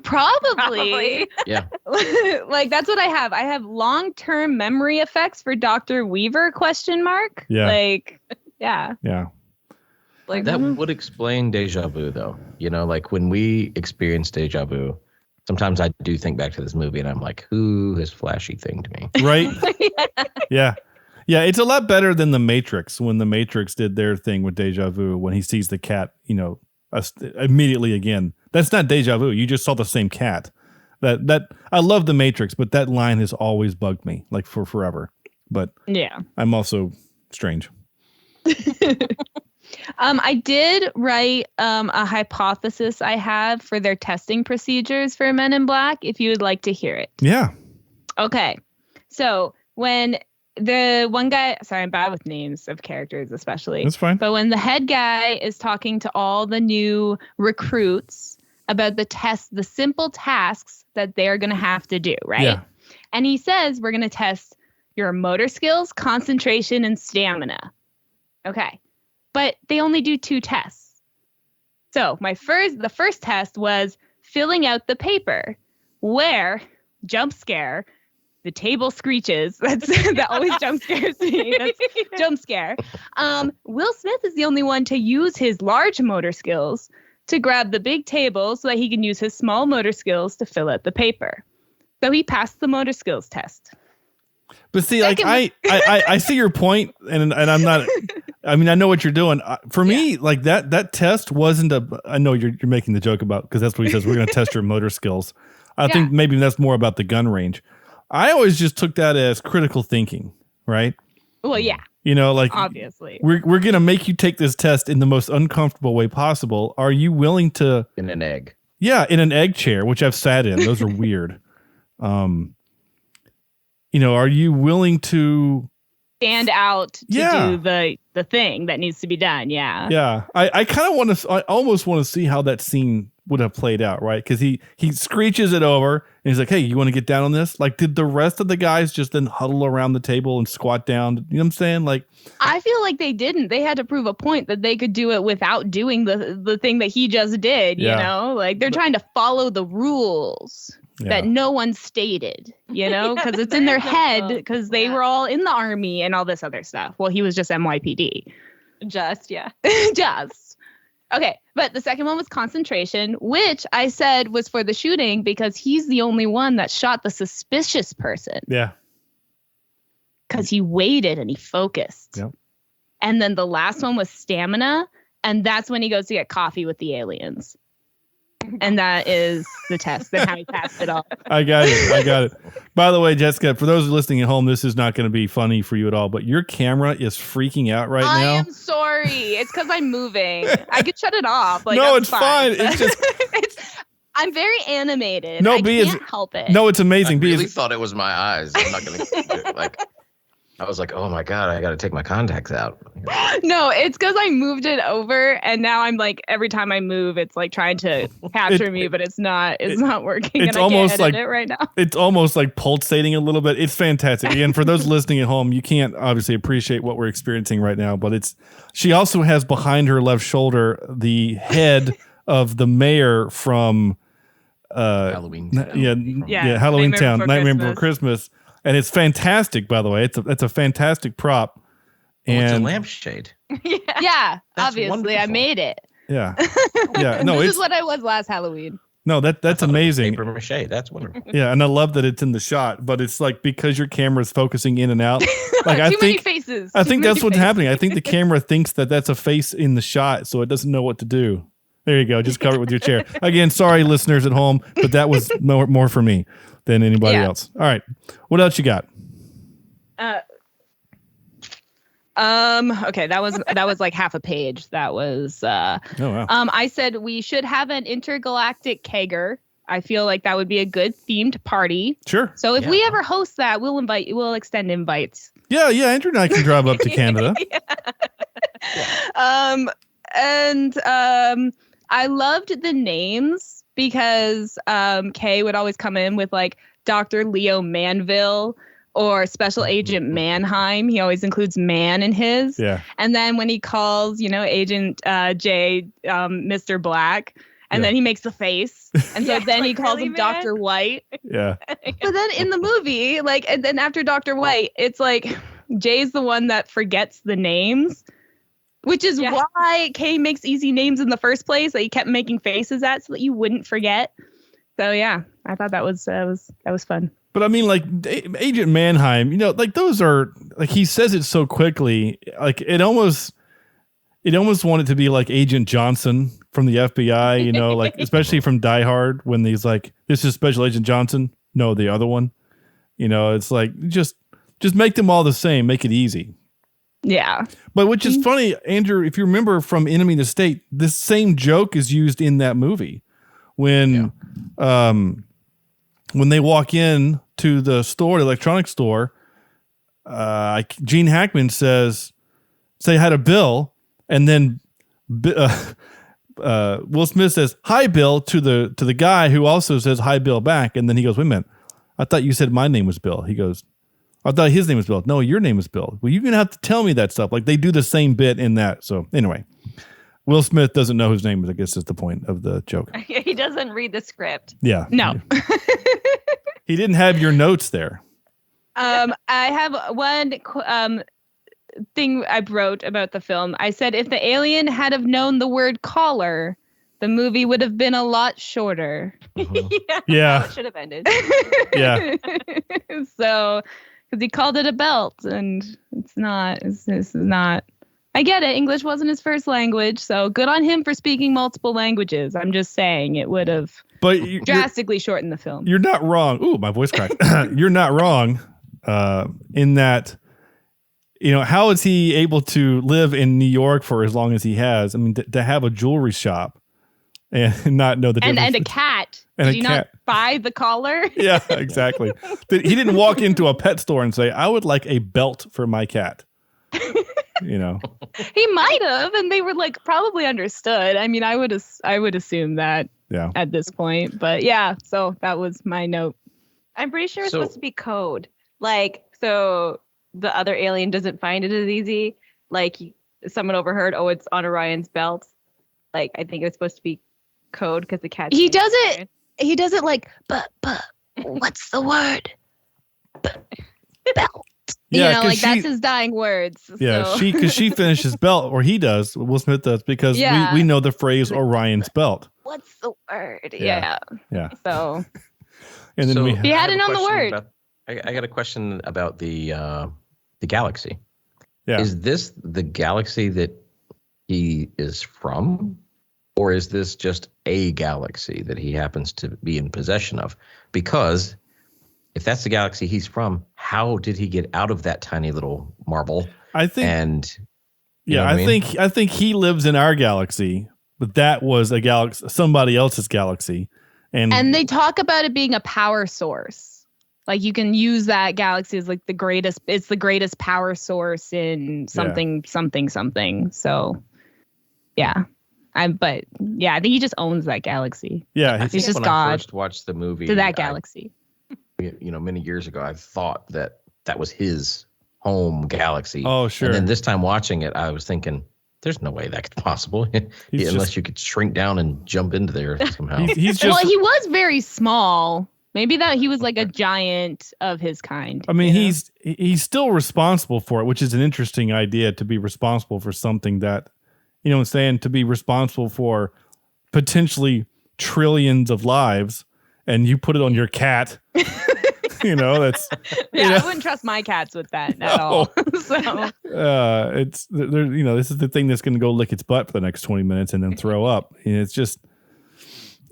Probably. Yeah. Like that's what I have. I have long-term memory effects for Dr. Weaver ? Yeah. Like, yeah. Yeah. Like that would explain deja vu, though. You know, like when we experience deja vu, sometimes I do think back to this movie and I'm like, who has flashy thinged me? Right. Yeah. Yeah. It's a lot better than The Matrix, when The Matrix did their thing with deja vu, when he sees the cat, you know, immediately again. That's not deja vu. You just saw the same cat. That I love The Matrix, but that line has always bugged me, like for forever. But yeah, I'm also strange. I did write a hypothesis I have for their testing procedures for Men in Black, if you would like to hear it. Yeah. Okay. So when the one guy, sorry, I'm bad with names of characters, especially. That's fine. But when the head guy is talking to all the new recruits about the simple tasks that they're going to have to do, right? Yeah. And he says, we're going to test your motor skills, concentration, and stamina. Okay. But they only do 2 tests. So the first test was filling out the paper, where, jump scare, the table screeches. That always jump scares me. That's jump scare. Will Smith is the only one to use his large motor skills to grab the big table so that he can use his small motor skills to fill out the paper. So he passed the motor skills test. But see, like I see your point, and I'm not. I mean, I know what you're doing. For me, like that test wasn't I know you're making the joke about, because that's what he says. We're going to test your motor skills. I think maybe that's more about the gun range. I always just took that as critical thinking, right? Well, yeah. Like obviously we're going to make you take this test in the most uncomfortable way possible. Are you willing to in an egg? Yeah, in an egg chair, which I've sat in. Those are weird. Are you willing to stand out to do the thing that needs to be done? Yeah. Yeah. I kind of I almost want to see how that scene would have played out, right? Because he screeches it over and he's like, hey, you want to get down on this? Like, did the rest of the guys just then huddle around the table and squat down? You know what I'm saying? Like, I feel like they didn't. They had to prove a point that they could do it without doing the thing that he just did, Like, they're trying to follow the rules that no one stated, because it's in their head because they were all in the army and all this other stuff. Well, he was just NYPD. Just. Okay, but the second one was concentration, which I said was for the shooting because he's the only one that shot the suspicious person. Yeah. Because he waited and he focused. Yep. And then the last one was stamina, and that's when he goes to get coffee with the aliens. And that is the test. That's how he passed it all. I got it. By the way, Jessica, for those listening at home, this is not going to be funny for you at all, but your camera is freaking out right now. I am sorry. It's because I'm moving. I could shut it off. Like, no, it's fine. It's just... I'm very animated. No, I can't help it. No, it's amazing. I really thought it was my eyes. I'm not going to I was like, oh my God, I got to take my contacts out. No, it's because I moved it over, and now I'm like, every time I move, it's like trying to capture me, but it's not working. It's and almost I can't edit it right now. It's almost like pulsating a little bit. It's fantastic. And for those listening at home, you can't obviously appreciate what we're experiencing right now, but she also has behind her left shoulder the head of the mayor from Halloween. Halloween Town, Nightmare Before Christmas. And it's fantastic, by the way. It's a fantastic prop. And it's a lampshade. Yeah, obviously wonderful. I made it. Yeah. No, this is what I was last Halloween. No, that's amazing. Paper mache. That's wonderful. Yeah, and I love that it's in the shot, but it's like because your camera is focusing in and out. Like many faces. I think that's what's happening. I think the camera thinks that that's a face in the shot, so it doesn't know what to do. There you go. Just cover it with your chair. Again, sorry, listeners at home, but that was more for me than anybody else. All right. What else you got? Okay, that was like half a page. That was oh, wow. I said we should have an intergalactic kegger. I feel like that would be a good themed party. Sure. So if we ever host that, we'll extend invites. Yeah, Andrew and I can drive up to Canada. I loved the names because Kay would always come in with like Dr. Leo Manville or Special Agent Mannheim. He always includes man in his. Yeah. And then when he calls, Agent J, Mr. Black, and then he makes the face. And so then he calls him Dr. White. Yeah. But then in the movie, and then after Dr. White, it's like Jay's the one that forgets the names. Which is why Kay makes easy names in the first place that he kept making faces at so that you wouldn't forget. So yeah, I thought that was fun. But I mean, like Agent Mannheim, those are like he says it so quickly, like it almost wanted to be like Agent Johnson from the FBI, like especially from Die Hard when he's like, "This is Special Agent Johnson." No, the other one. It's like just make them all the same, make it easy. Yeah. But which is funny, Andrew, if you remember from Enemy of the State, this same joke is used in that movie when they walk in to the store, the electronics store, Gene Hackman says, say hi to Bill. And then Will Smith says, hi, Bill, to the guy who also says hi, Bill back. And then he goes, wait a minute. I thought you said my name was Bill. He goes, I thought his name was Bill. No, your name is Bill. Well, you're going to have to tell me that stuff. Like they do the same bit in that. So anyway, Will Smith doesn't know whose name is, I guess is the point of the joke. He doesn't read the script. Yeah. No. He didn't have your notes there. I have one thing I wrote about the film. I said, if the alien had have known the word caller, the movie would have been a lot shorter. Yeah. It should have ended. Yeah. So... because he called it a belt, and it's not. I get it. English wasn't his first language, so good on him for speaking multiple languages. I'm just saying it would have. But drastically shorten the film. You're not wrong. Ooh, my voice cracked. You're not wrong in that, how is he able to live in New York for as long as he has? I mean, to have a jewelry shop and not know the difference. And a cat. And Did you not buy the collar? Yeah, exactly. He didn't walk into a pet store and say, I would like a belt for my cat. He might have, and they were like probably understood. I mean, I would assume that at this point. But yeah, so that was my note. I'm pretty sure it's supposed to be code. Like, so the other alien doesn't find it as easy. Like, someone overheard, it's on Orion's belt. Like, I think it was supposed to be code because the cat. He does it like, but what's the word? Belt. Like that's his dying words. Yeah, so. because she finishes belt, or he does. Will Smith does, because we know the phrase Orion's belt. What's the word? Yeah. So, and then he had it on the word. I got a question about the galaxy. Yeah, is this the galaxy that he is from, or is this just a galaxy that he happens to be in possession of? Because if that's the galaxy he's from, how did he get out of that tiny little marble? I think, I think he lives in our galaxy, but that was a galaxy, somebody else's galaxy, and they talk about it being a power source. Like you can use that galaxy as like the greatest. It's the greatest power source in something. So, yeah. I think he just owns that galaxy. Yeah, he's just when God. I first watched the movie to that galaxy. Many years ago, I thought that was his home galaxy. Oh, sure. And then this time watching it, I was thinking, there's no way that could be possible unless you could shrink down and jump into there somehow. He's just, well, he was very small. Maybe that he was like a giant of his kind. I mean, he's still responsible for it, which is an interesting idea, to be responsible for something that, what I'm saying, to be responsible for potentially trillions of lives, and you put it on your cat. That's I wouldn't trust my cats with that at all. So it's there. This is the thing that's going to go lick its butt for the next 20 minutes and then throw up. It's just.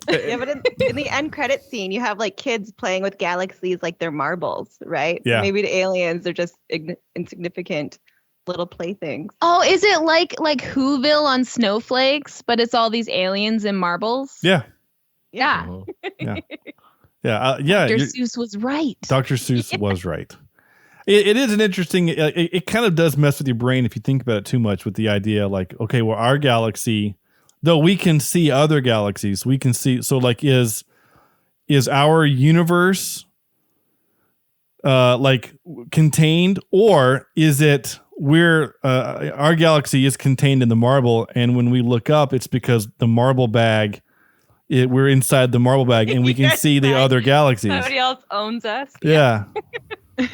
Yeah, but in the end credit scene, you have like kids playing with galaxies like they're marbles, right? Yeah. Maybe the aliens are just insignificant little playthings. Oh, is it like Whoville on snowflakes, but it's all these aliens and marbles? Yeah. Yeah. Yeah. Dr. Seuss was right. Dr. Seuss was right. It is an interesting. It kind of does mess with your brain if you think about it too much. With the idea, like, okay, well, our galaxy, though we can see other galaxies, we can see. So, like, is our universe like contained, or is it our galaxy is contained in the marble, and when we look up, it's because the marble bag. We're inside the marble bag, and we can see the other galaxies. Somebody else owns us. Yeah. You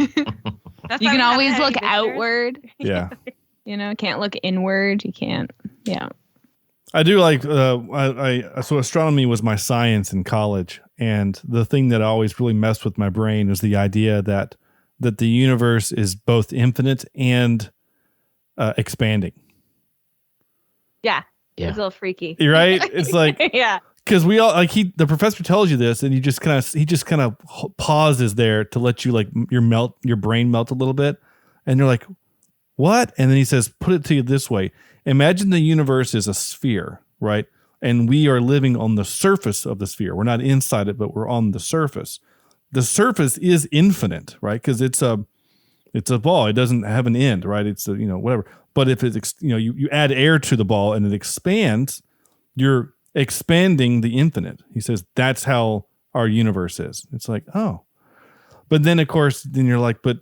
can always look outward. Yeah. Can't look inward. You can't. Yeah. I do like, so astronomy was my science in college. And the thing that always really messed with my brain is the idea that the universe is both infinite and expanding. Yeah. It's a little freaky. You're right. It's like, yeah. Because we all the professor tells you this, and he just kind of pauses there to let you, like, your brain melt a little bit, and you're like, what? And then he says, put it to you this way: imagine the universe is a sphere, right? And we are living on the surface of the sphere. We're not inside it, but we're on the surface. The surface is infinite, right? Because it's a ball. It doesn't have an end, right? It's whatever. But if it's you add air to the ball and it expands, you're expanding the infinite. He says that's how our universe is. It's like, oh, but then of course, then you're like, but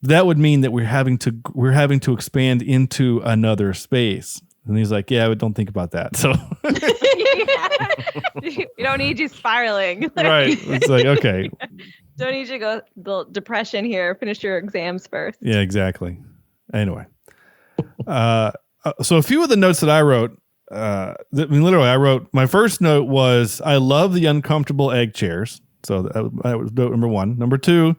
that would mean that we're having to expand into another space. And he's like, yeah, but don't think about that. So we don't need you spiraling. Right. It's like, okay. Don't need you to go the depression here. Finish your exams first. Yeah, exactly. Anyway. So a few of the notes that I wrote, literally I wrote, my first note was, I love the uncomfortable egg chairs. So that was note number one. Number two,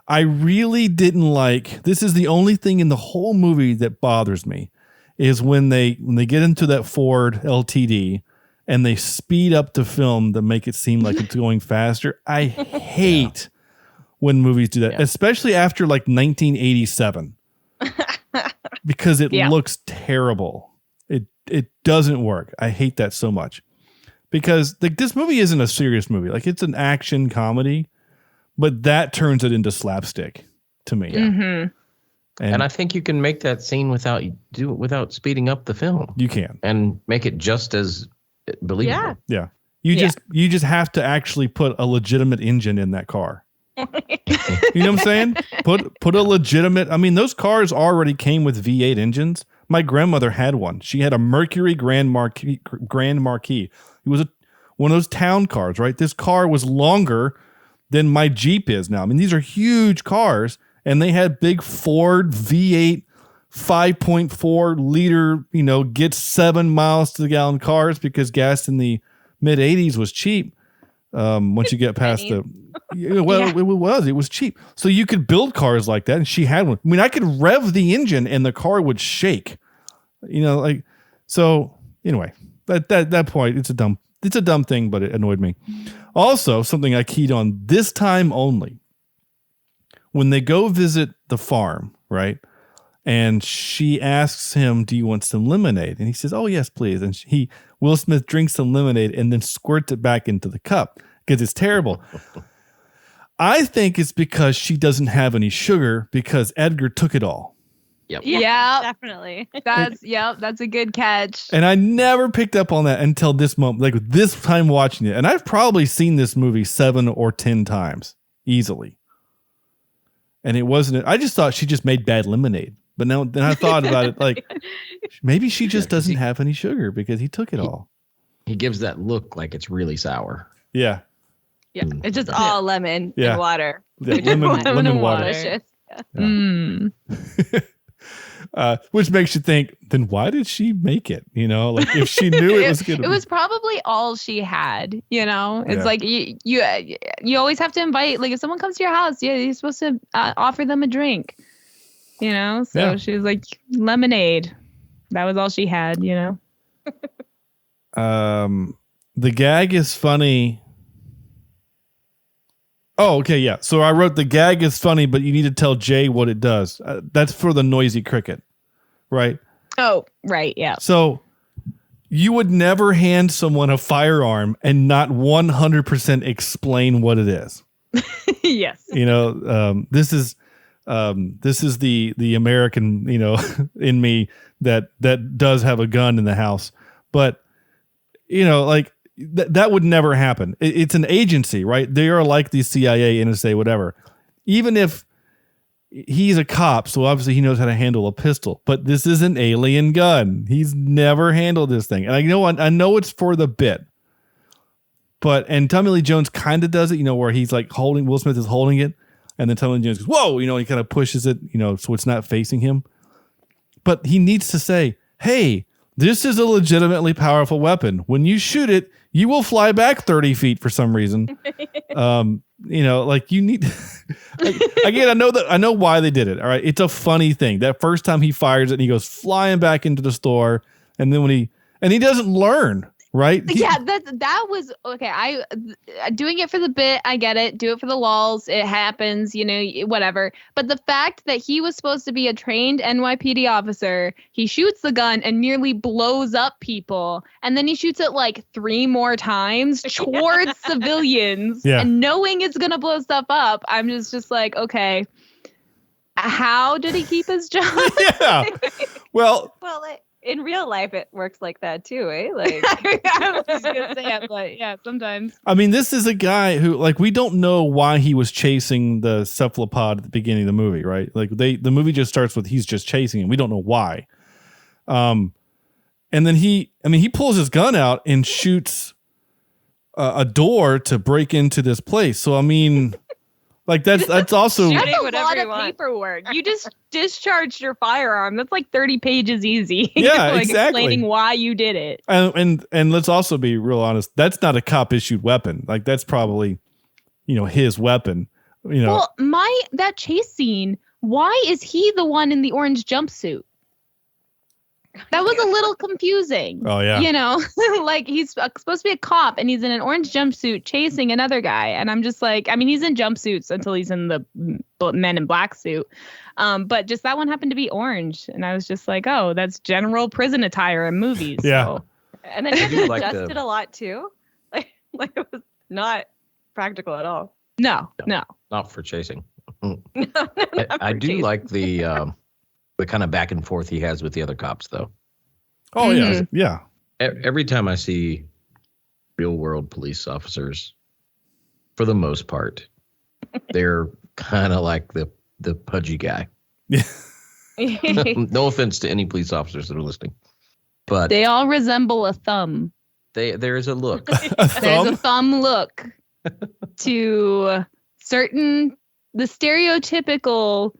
I really didn't like, this is the only thing in the whole movie that bothers me, is when they get into that Ford LTD and they speed up the film to make it seem like it's going faster. I hate when movies do that, especially after like 1987, because it looks terrible. It doesn't work. I hate that so much because this movie isn't a serious movie. Like it's an action comedy, but that turns it into slapstick to me. Mm-hmm. And I think you can make that scene without speeding up the film. You can, and make it just as believable. Yeah. You just have to actually put a legitimate engine in that car. You know what I'm saying? Put a legitimate. I mean, those cars already came with V8 engines. My grandmother had one. She had a Mercury Grand Marquis. It was one of those town cars, right? This car was longer than my Jeep is now. I mean, these are huge cars, and they had big Ford V8 5.4 liter, gets 7 miles to the gallon cars because gas in the mid 80s was cheap. Once you get past it was cheap. So you could build cars like that. And she had one. I mean, I could rev the engine and the car would shake, so anyway, that point, it's a dumb thing, but it annoyed me. Also, something I keyed on this time only, when they go visit the farm, right? And she asks him, do you want some lemonade? And he says, oh, yes, please. And Will Smith drinks some lemonade and then squirts it back into the cup because it's terrible. I think it's because she doesn't have any sugar because Edgar took it all. Yep. Yeah, definitely. That's a good catch. And I never picked up on that until this moment, like this time watching it. And I've probably seen this movie 7 or 10 times easily. And it wasn't, I just thought she just made bad lemonade. But then I thought about it, like maybe she just doesn't have any sugar because he took it all. He gives that look like it's really sour. Yeah. Yeah, it's just all lemon and water. Yeah, lemon water. Delicious. Which makes you think, then why did she make it? Like if she knew it was good. It was probably all she had. It's like you always have to invite. Like if someone comes to your house, you're supposed to offer them a drink. So she was like lemonade. That was all she had. The gag is funny. Oh, okay, yeah. So I wrote the gag is funny, but you need to tell Jay what it does. That's for the noisy cricket, right? Oh, right, yeah. So you would never hand someone a firearm and not 100% explain what it is. Yes. This is the American, in me that does have a gun in the house, but like. That would never happen. It's an agency, right? They are like the CIA, NSA, whatever. Even if he's a cop, so obviously he knows how to handle a pistol, but this is an alien gun. He's never handled this thing. And I know it's for the bit, and Tommy Lee Jones kind of does it, where he's like Will Smith is holding it, and then Tommy Lee Jones goes, whoa, he kind of pushes it, so it's not facing him. But he needs to say, hey, this is a legitimately powerful weapon. When you shoot it, you will fly back 30 feet for some reason. Like you need. Again, I know why they did it. All right, it's a funny thing. That first time he fires it, and he goes flying back into the store, and then he doesn't learn. Right? That was okay. I doing it for the bit. I get it. Do it for the lulz. It happens, whatever. But the fact that he was supposed to be a trained NYPD officer, he shoots the gun and nearly blows up people. And then he shoots it like 3 more times towards civilians. Yeah. And knowing it's going to blow stuff up, I'm just like, okay, how did he keep his job? Yeah. Well, in real life, it works like that too, eh? Like I was gonna say it, but yeah, sometimes. I mean, this is a guy who, like, we don't know why he was chasing the cephalopod at the beginning of the movie, right? Like, the movie just starts with he's just chasing him. We don't know why. And then he pulls his gun out and shoots a door to break into this place. So I mean. Like that's also that's a lot of paperwork. You just discharged your firearm. That's like 30 pages easy. Yeah, like exactly. Explaining why you did it. And let's also be real honest. That's not a cop issued weapon. Like that's probably, his weapon. Well, that chase scene. Why is he the one in the orange jumpsuit? That was a little confusing. Oh, yeah. You know, like he's supposed to be a cop and he's in an orange jumpsuit chasing another guy. And I'm just like, I mean, he's in jumpsuits until he's in the Men in Black suit. But just that one happened to be orange. And I was just like, oh, that's general prison attire in movies. Yeah. So. And then he adjusted a lot too. Like it was not practical at all. No. Not for chasing. I do like the kind of back and forth he has with the other cops, though. Oh, yeah. Every time I see real world police officers, for the most part, they're kind of like the pudgy guy. Yeah. No offense to any police officers that are listening, but they all resemble a thumb. There is a look. There's a thumb look to the stereotypical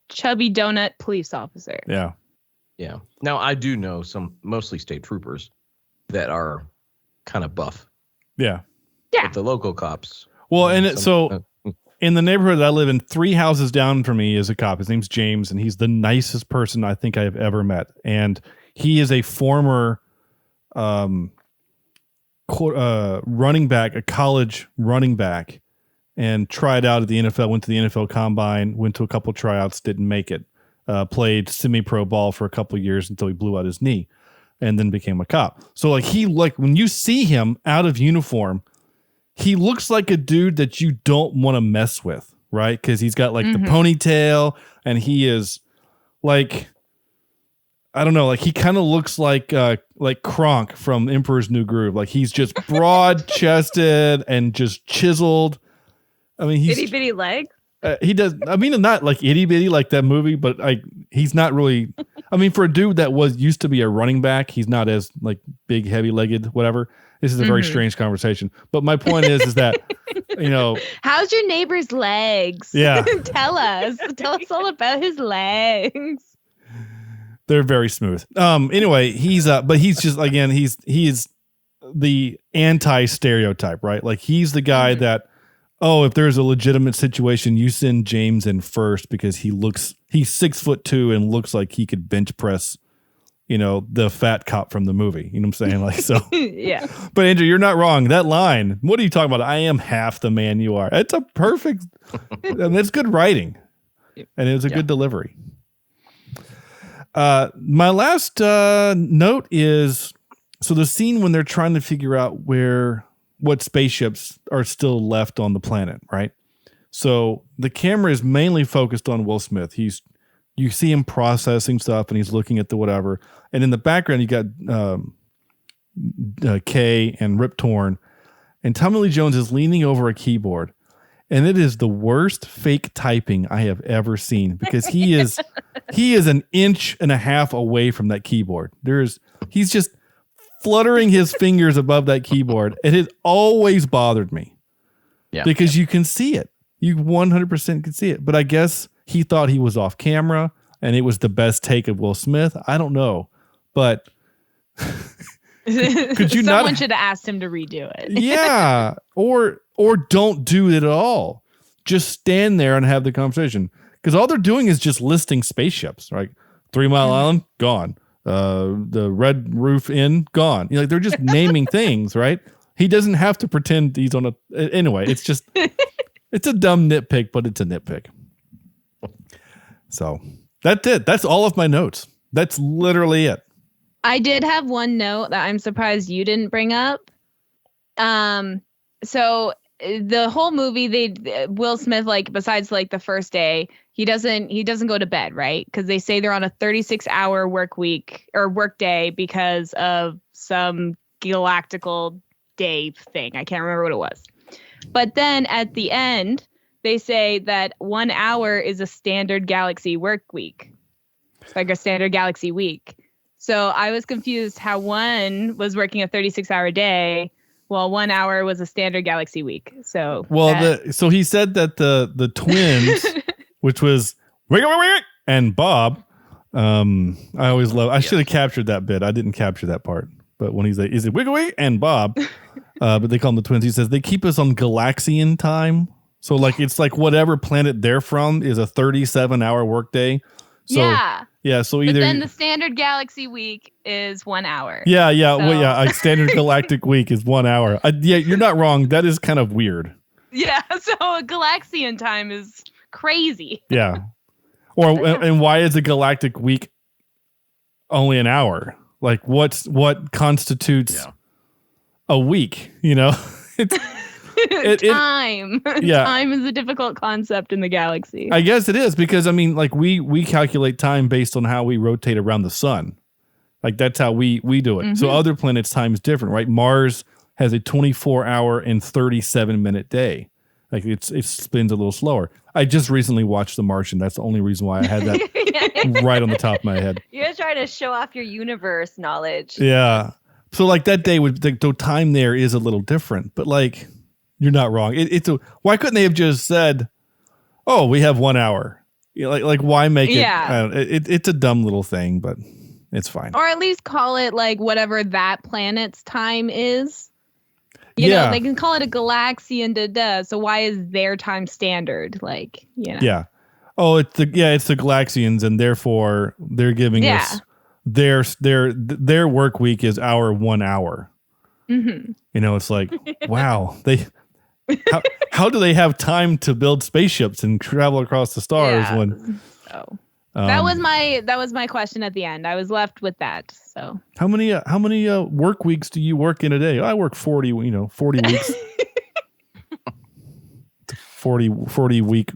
chubby donut police officer. Yeah. Yeah. Now I do know some mostly state troopers that are kind of buff. Yeah. But the local cops. Well, and in the neighborhood that I live in, 3 houses down from me is a cop. His name's James, and he's the nicest person I think I've ever met. And he is a former running back, a college running back, and tried out at the NFL, went to the NFL Combine, went to a couple tryouts, didn't make it. Played semi-pro ball for a couple years until he blew out his knee, and then became a cop. So when you see him out of uniform, he looks like a dude that you don't want to mess with, right? Because he's got the ponytail, and he is like, I don't know, like he kind of looks like Kronk from Emperor's New Groove. Like he's just broad-chested and just chiseled. I mean, he's itty bitty legs. He does. I mean, not like itty bitty like that movie, but he's not really. I mean, for a dude that used to be a running back, he's not as like big, heavy legged, whatever. This is a very strange conversation. But my point is that, how's your neighbor's legs? Yeah. Tell us all about his legs. They're very smooth. Anyway, but he's just, again, he is the anti-stereotype, right? Like he's the guy that, if there's a legitimate situation, you send James in first because he's 6'2" and looks like he could bench press, the fat cop from the movie. You know what I'm saying? Like, so. Yeah. But Andrew, you're not wrong. That line, what are you talking about? I am half the man you are. It's a perfect, and it's good writing. And it was a good delivery. My last note is, so the scene when they're trying to figure out what spaceships are still left on the planet, right? So the camera is mainly focused on Will Smith. You see him processing stuff and he's looking at the whatever. And in the background, you got Kay and Rip Torn. And Tommy Lee Jones is leaning over a keyboard. And it is the worst fake typing I have ever seen because he is an inch and a half away from that keyboard. He's just fluttering his fingers above that keyboard. It has always bothered me. Yeah. Because you can see it. You 100% can see it. But I guess he thought he was off camera and it was the best take of Will Smith. I don't know. But could you Someone should have asked him to redo it. Yeah. Or don't do it at all. Just stand there and have the conversation. Because all they're doing is just listing spaceships, right? 3 Mile Island, gone. The Red Roof Inn, gone. They're just naming things, right? He doesn't have to pretend he's on anyway, it's just, it's a dumb nitpick, but it's a nitpick. So that's it. That's all of my notes. That's literally it. I did have one note that I'm surprised you didn't bring up. So the whole movie, Will Smith, besides the first day, he doesn't go to bed, right? Because they say they're on a 36-hour work week or work day because of some galactical day thing. I can't remember what it was. But then at the end, they say that 1 hour is a standard galaxy work week, like a standard galaxy week. So I was confused how one was working a 36-hour day while 1 hour was a standard galaxy week. So so he said that the twins, which was Wiggle and Bob. I always love. I should have captured that bit. I didn't capture that part. But when he's like, is it Wiggle and Bob? But they call them the twins. He says they keep us on Galaxian time. So it's like whatever planet they're from is a 37-hour workday. So Yeah, so But either then the standard galaxy week is 1 hour. yeah, So- well, yeah. A standard galactic week is 1 hour. Yeah, you're not wrong. That is kind of weird. Yeah, so a Galaxian time is crazy. Yeah. And why is a galactic week only an hour? Like, what constitutes a week? You know, Time. Yeah. Time is a difficult concept in the galaxy. I guess it is because I mean, like we calculate time based on how we rotate around the sun. Like that's how we do it. So other planets' time is different, right? Mars has a 24-hour and 37-minute day. Like it spins a little slower. I just recently watched The Martian. That's the only reason why I had that right on the top of my head. You're trying to show off your universe knowledge. Yeah. So like that day would the time there is a little different, but like you're not wrong. Why couldn't they have just said, "Oh, we have 1 hour"? You know, like why make it? Yeah. It's a dumb little thing, but it's fine. Or at least call it like whatever that planet's time is. You know, they can call it a Galaxian, so why is their time standard? Like, you know. Yeah. Oh, it's the Galaxians, and therefore they're giving us their work week is our 1 hour. Mm-hmm. You know, it's like, wow, how do they have time to build spaceships and travel across the stars when? Oh. That was my question at the end. I was left with that. So how many work weeks do you work in a day? I work 40 weeks. 40 week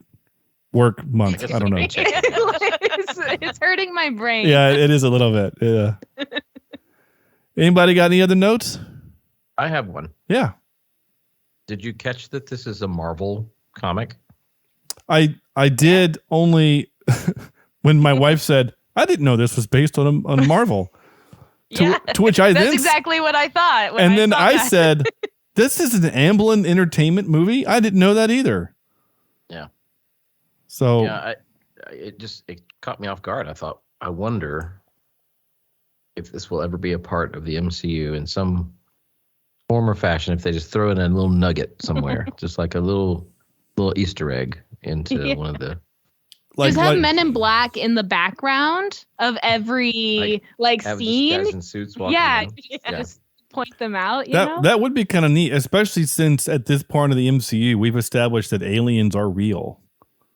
work month. I don't know. it's hurting my brain. Yeah, it is a little bit. Yeah. Anybody got any other notes? I have one. Yeah. Did you catch that this is a Marvel comic? I did only when my wife said, I didn't know this was based on Marvel. To which I That's then exactly what I thought. And then I said, this is an Amblin Entertainment movie? I didn't know that either. Yeah. So it caught me off guard. I thought, I wonder if this will ever be a part of the MCU in some form or fashion, if they just throw in a little nugget somewhere, just like a little Easter egg into one of the just have Men in Black in the background of every scene. Guys in suits walking around. Just point them out. That would be kind of neat, especially since at this part of the MCU we've established that aliens are real.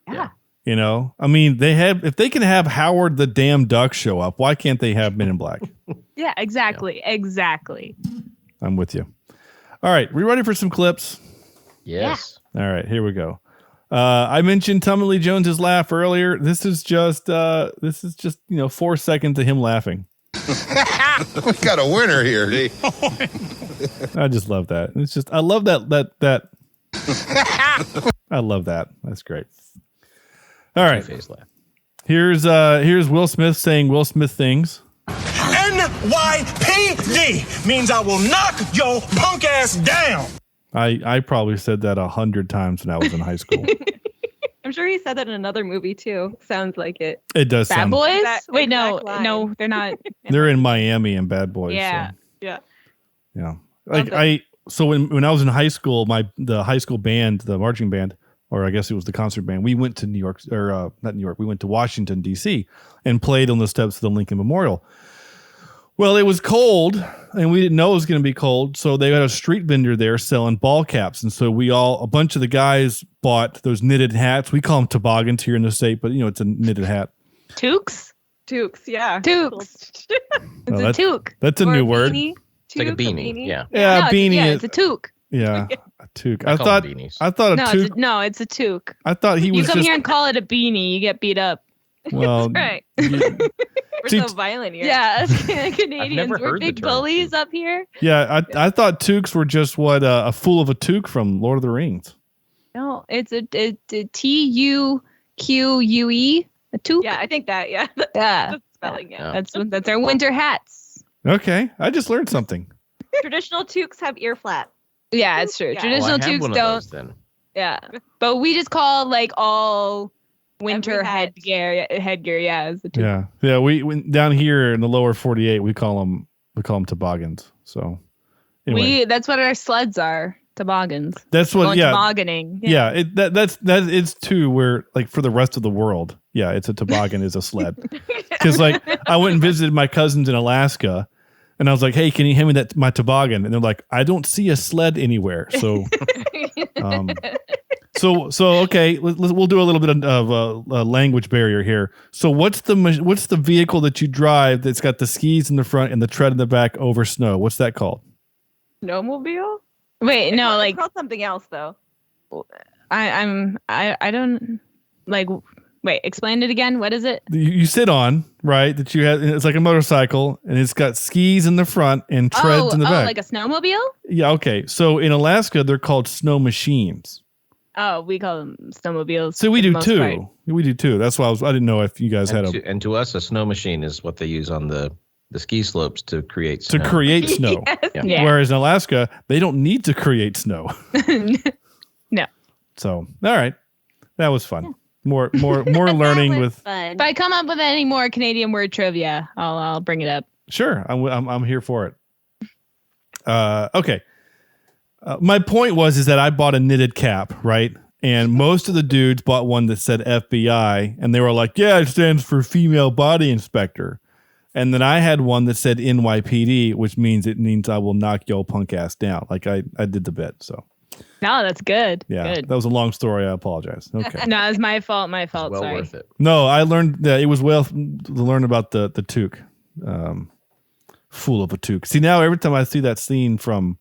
Yeah. You know, I mean, if they can have Howard the damn Duck show up, why can't they have Men in Black? Yeah, exactly. Yeah. Exactly. I'm with you. All right, we ready for some clips? Yes. Yeah. All right, here we go. I mentioned Tommy Lee Jones's laugh earlier. This is just 4 seconds of him laughing. We got a winner here. I just love that. It's just I love that. I love that. That's great. All right. Here's Will Smith saying Will Smith things. NYPD means I will knock your punk ass down. I probably said that 100 times when I was in high school. I'm sure he said that in another movie too. Sounds like it. It does. Bad Boys? Wait, no, they're not. They're in Miami and Bad Boys. Yeah. So. Yeah. So when I was in high school, the high school band, the marching band, or I guess it was the concert band, we went to New York, or not New York, we went to Washington, D.C. and played on the steps of the Lincoln Memorial. Well, it was cold, and we didn't know it was going to be cold, so they had a street vendor there selling ball caps, and so a bunch of the guys bought those knitted hats. We call them toboggans here in the state, but it's a knitted hat. Toques, yeah. Toques. It's a toque. That's a new word. It's like a beanie. Yeah. Yeah, a beanie. It's a toque. Yeah, a toque. I thought beanies. I thought a toque. It's a toque. I thought he was. You come here and call it a beanie, you get beat up. Well, right. We're so violent here. Yeah, Canadians, we're big bullies up here. Yeah, I thought toques were just what a fool of a toque from Lord of the Rings. No, it's a TUQUE, a toque. Yeah, I think that. Yeah, yeah. Spelling. Yeah. That's our winter hats. Okay, I just learned something. Traditional toques have ear flap. Yeah, it's true. Yeah. Traditional toques don't. Then. Yeah, but we just call all winter headgear. Yeah, is the toque. Yeah. We down here in the lower 48, we call them toboggans. So anyway. That's what our sleds are. Toboggans. That's what. Going Yeah. tobogganing. Yeah. That is too. Where like for the rest of the world, yeah, it's a toboggan is a sled. Because like I went and visited my cousins in Alaska, and I was like, "Hey, can you hand me my toboggan?" And they're like, "I don't see a sled anywhere." So, so okay, we'll do a little bit of a language barrier here. So what's the vehicle that you drive that's got the skis in the front and the tread in the back over snow? What's that called? Snowmobile? Wait, no, like it's called something else though. I don't like. Wait, explain it again. What is it? You sit on, right? That you have. It's like a motorcycle, and it's got skis in the front and treads in the back. Oh, like a snowmobile? Yeah. Okay. So in Alaska, they're called snow machines. Oh, we call them snowmobiles. So we do too. We do too. That's why I didn't know if you guys had a. And to us, a snow machine is what they use on the ski slopes to create snow. To create snow. Yes. Yeah. Whereas in Alaska, they don't need to create snow. No. So all right, that was fun. More learning with. Fun. If I come up with any more Canadian word trivia, I'll bring it up. Sure, I'm here for it. Okay. My point is that I bought a knitted cap, right? And most of the dudes bought one that said FBI, and they were like, "Yeah, it stands for female body inspector." And then I had one that said NYPD, which means I will knock your punk ass down. Like I did the bit, so. No, that's good. Yeah, Good. that was a long story. I apologize. Okay. No, it's my fault. My fault. Well Sorry. worth it. No, I learned that it was well to learn about the toque. Fool of a toque. See, now every time I see that scene from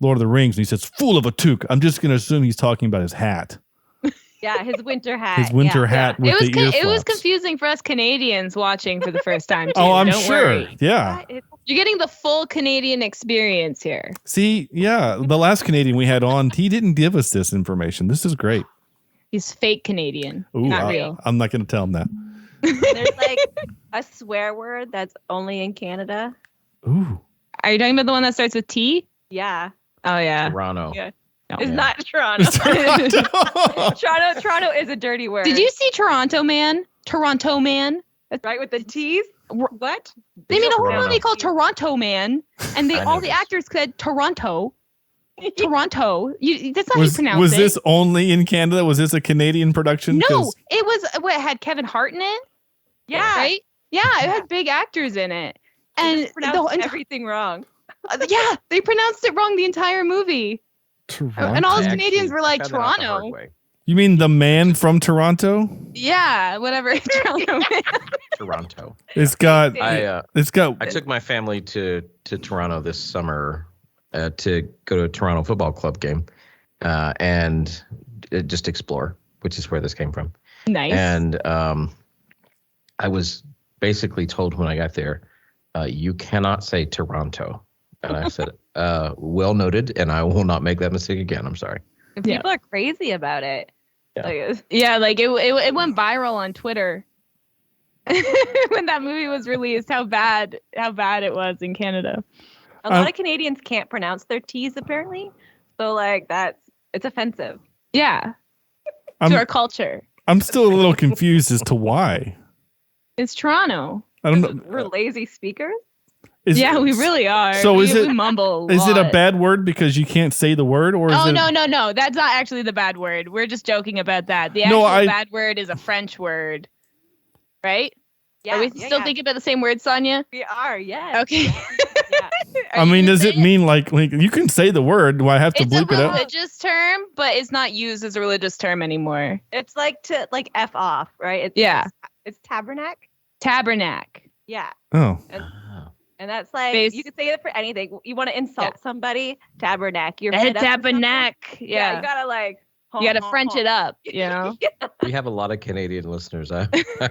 Lord of the Rings and he says "fool of a toque," I'm just going to assume he's talking about his hat. Yeah, his winter hat. His winter hat with the ear It was flaps. confusing for us Canadians watching for the first time. Too. Oh, I'm Don't sure. worry. Yeah. You're getting the full Canadian experience here. See, yeah, the last Canadian we had on, he didn't give us this information. This is great. He's fake Canadian, Ooh, not real. I'm not going to tell him that. There's like a swear word that's only in Canada. Ooh. Are you talking about the one that starts with T? Yeah. Oh yeah. Toronto. Yeah. No. It's not Toronto. Toronto. Toronto is a dirty word. Did you see Toronto Man? Toronto Man. That's right with the T's? What? They made a whole Toronto. movie called Toronto Man, and I all the noticed. actors said Toronto. Toronto. That's not how you pronounce Was it. this only in Canada? Was this a Canadian production? No, 'Cause- it was what it had Kevin Hart in it. Yeah. Right? Yeah, it had big actors in it. And They pronounced everything wrong. yeah, they pronounced it wrong the entire movie. Toronto? And all us I Canadians actually were like, found that out the hard Toronto. way. You mean the man from Toronto? Yeah, whatever. Toronto Man. Toronto. It's got. I I took my family to Toronto this summer to go to a Toronto Football Club game and just explore, which is where this came from. Nice. And I was basically told when I got there, you cannot say Toronto. And I said, well noted, and I will not make that mistake again. I'm sorry. People are crazy about it. Yeah. Like, Yeah, like it went viral on Twitter when that movie was released. How bad it was in Canada. a lot of Canadians can't pronounce their T's apparently. So like it's offensive. Yeah, I'm, to our culture. I'm still a little confused as to why. It's Toronto. I don't know. We're lazy speakers. Yeah, we really are. So we, is it- we mumble? Is it a lot. bad word because you can't say the word, or is Oh it? no! That's not actually the bad word. We're just joking about that. The No, actual I- bad word is a French word, right? Yeah. Are we still thinking about the same word, Sonya? We are, yes. Okay. Yeah. I mean, does it mean like you can say the word? Do I have to It's a bleep it out? religious term, but it's not used as a religious term anymore. It's like to like F off, right? It's tabernacle. Tabernacle. Yeah. Oh, And that's like Base- you can say it for anything. You want to insult somebody, tabernacle. You're Hey, fed up with something. tabernacle. Yeah, Yeah. you gotta like You gotta French it up, you know? We have a lot of Canadian listeners. I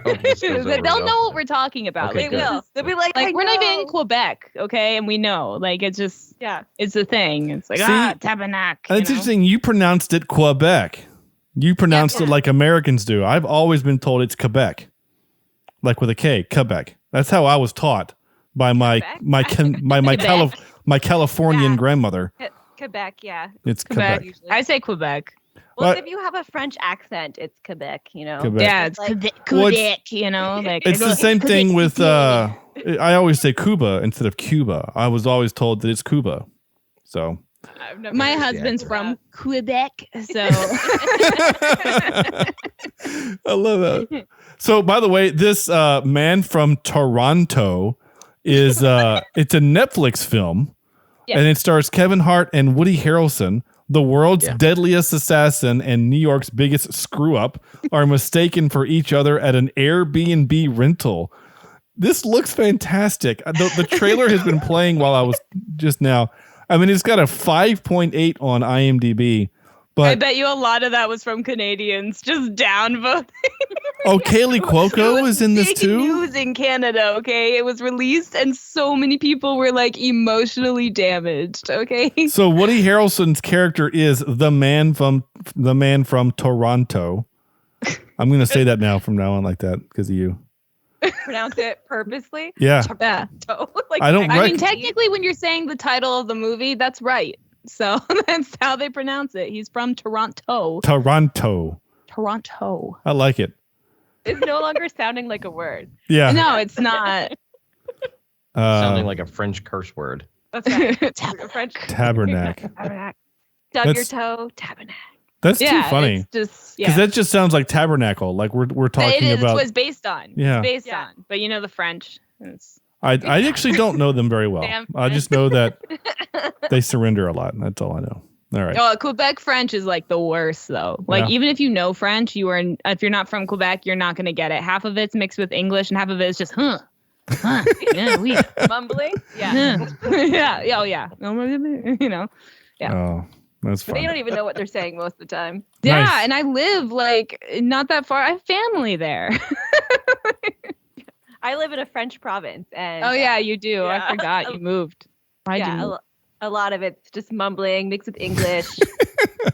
hope this goes over They'll well. know what we're talking about. Okay, Like, They good. will. They'll be like, Like I we're not even in know. Quebec, okay? And we know. Like it's just Yeah. it's a thing. It's like See, tabernacle. that's you know? interesting. You pronounced it Quebec. You pronounced it like Americans do. I've always been told it's Quebec, like with a K, Quebec. That's how I was taught by my Quebec. my Californian Yeah. grandmother. Quebec, yeah. It's Quebec. Quebec. I say Quebec. Well, What? if you have a French accent, it's Quebec, you know. Quebec. Yeah, it's like- Quebec, Well, you know? Like It's the same thing with. I always say Cuba instead of Cuba. I was always told that it's Cuba. So I've never My heard the husband's accent. from Quebec, so I love that. So, by the way, this Man from Toronto is it's a Netflix film, Yes. and it stars Kevin Hart and Woody Harrelson. The world's deadliest assassin and New York's biggest screw up are mistaken for each other at an Airbnb rental. This looks fantastic. The trailer has been playing while I was just now. I mean, it's got a 5.8 on IMDb. But I bet you a lot of that was from Canadians just downvoting. Oh, Kaylee Cuoco is in this Big too? news in Canada, okay? It was released and so many people were like emotionally damaged, okay? So Woody Harrelson's character is the man from Toronto. I'm going to say that from now on like that because of you. Pronounce it purposely. Yeah. Yeah. Like, I don't I rec- mean, technically, when you're saying the title of the movie, that's right. So that's how they pronounce it. He's from Toronto. Toronto. Toronto. I like it. It's no longer sounding like a word. Yeah. No, it's not. Sounding like a French curse word. That's right. French. Tabernacle. Stub your That's- toe. Tabernacle. That's too Yeah, funny. it's just Because yeah. that just sounds like tabernacle. Like we're talking It is. about. It was based on. Yeah. It's based on. But you know the French. It's, I actually don't know them very well. Damn I just know that they surrender a lot. And that's all I know. All right. oh, Quebec French is like the worst though. Like Yeah. even if you know French, if you're not from Quebec, you're not gonna get it. Half of it's mixed with English, and half of it is just yeah, oui. Mumbling. Yeah. yeah. Oh yeah. You know. Yeah. Oh, that's They fun. don't even know what they're saying most of the time. Yeah, Nice. and I live like not that far. I have family there. I live in a French province, and Oh yeah, you do. Yeah. I forgot you moved. Why'd you yeah, move? a lot of it's just mumbling mixed with English,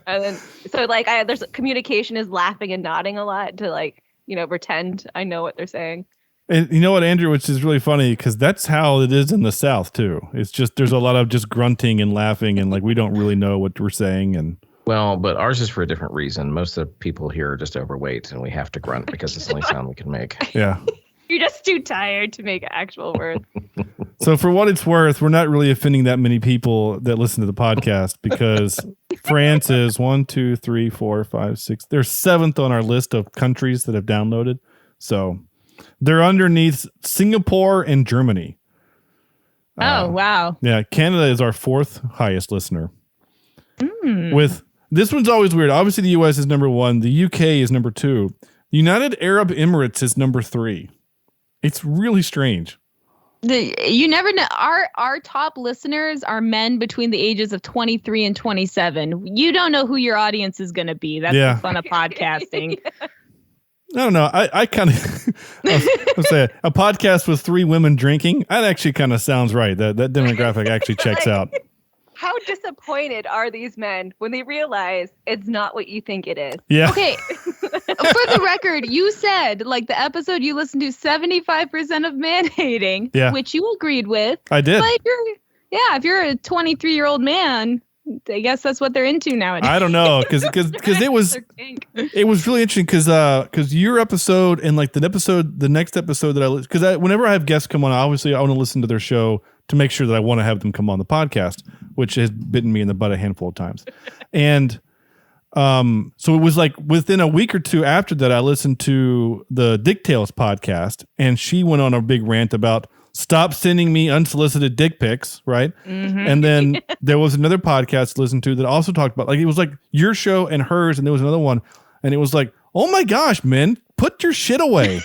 and then so like there's communication is laughing and nodding a lot to like pretend I know what they're saying. And you know what, Andrew, which is really funny because that's how it is in the South too. It's just there's a lot of just grunting and laughing and like we don't really know what we're saying. And Well, but ours is for a different reason. Most of the people here are just overweight, and we have to grunt because it's the only sound we can make. yeah. You're just too tired to make actual words. So for what it's worth, we're not really offending that many people that listen to the podcast because France is 1, 2, 3, 4, 5, 6. They're 7th on our list of countries that have downloaded. So they're underneath Singapore and Germany. Oh wow. Yeah, Canada is our 4th highest listener. With this one's always weird. Obviously, the US is number 1. The UK is number 2. The United Arab Emirates is number 3. It's really strange. You never know. Our top listeners are men between the ages of 23 and 27. You don't know who your audience is going to be. That's Yeah. the fun of podcasting. I don't know. I kind of let's say a podcast with 3 women drinking. That actually kind of sounds right. That demographic actually checks out. How disappointed are these men when they realize it's not what you think it is? Yeah. Okay. For the record, you said like the episode you listened to 75% of man hating, Yeah. which you agreed with. I did. But if you're a 23-year-old man, I guess that's what they're into nowadays. I don't know because it was really interesting because your episode and like the next episode that because whenever I have guests come on, obviously I want to listen to their show to make sure that I want to have them come on the podcast, which has bitten me in the butt a handful of times. And so it was like within a week or two after that, I listened to the Dick Tales podcast, and she went on a big rant about stop sending me unsolicited dick pics, right? Mm-hmm. And then there was another podcast to listen to that also talked about like it was like your show and hers, and there was another one, and it was like, oh my gosh, man, put your shit away.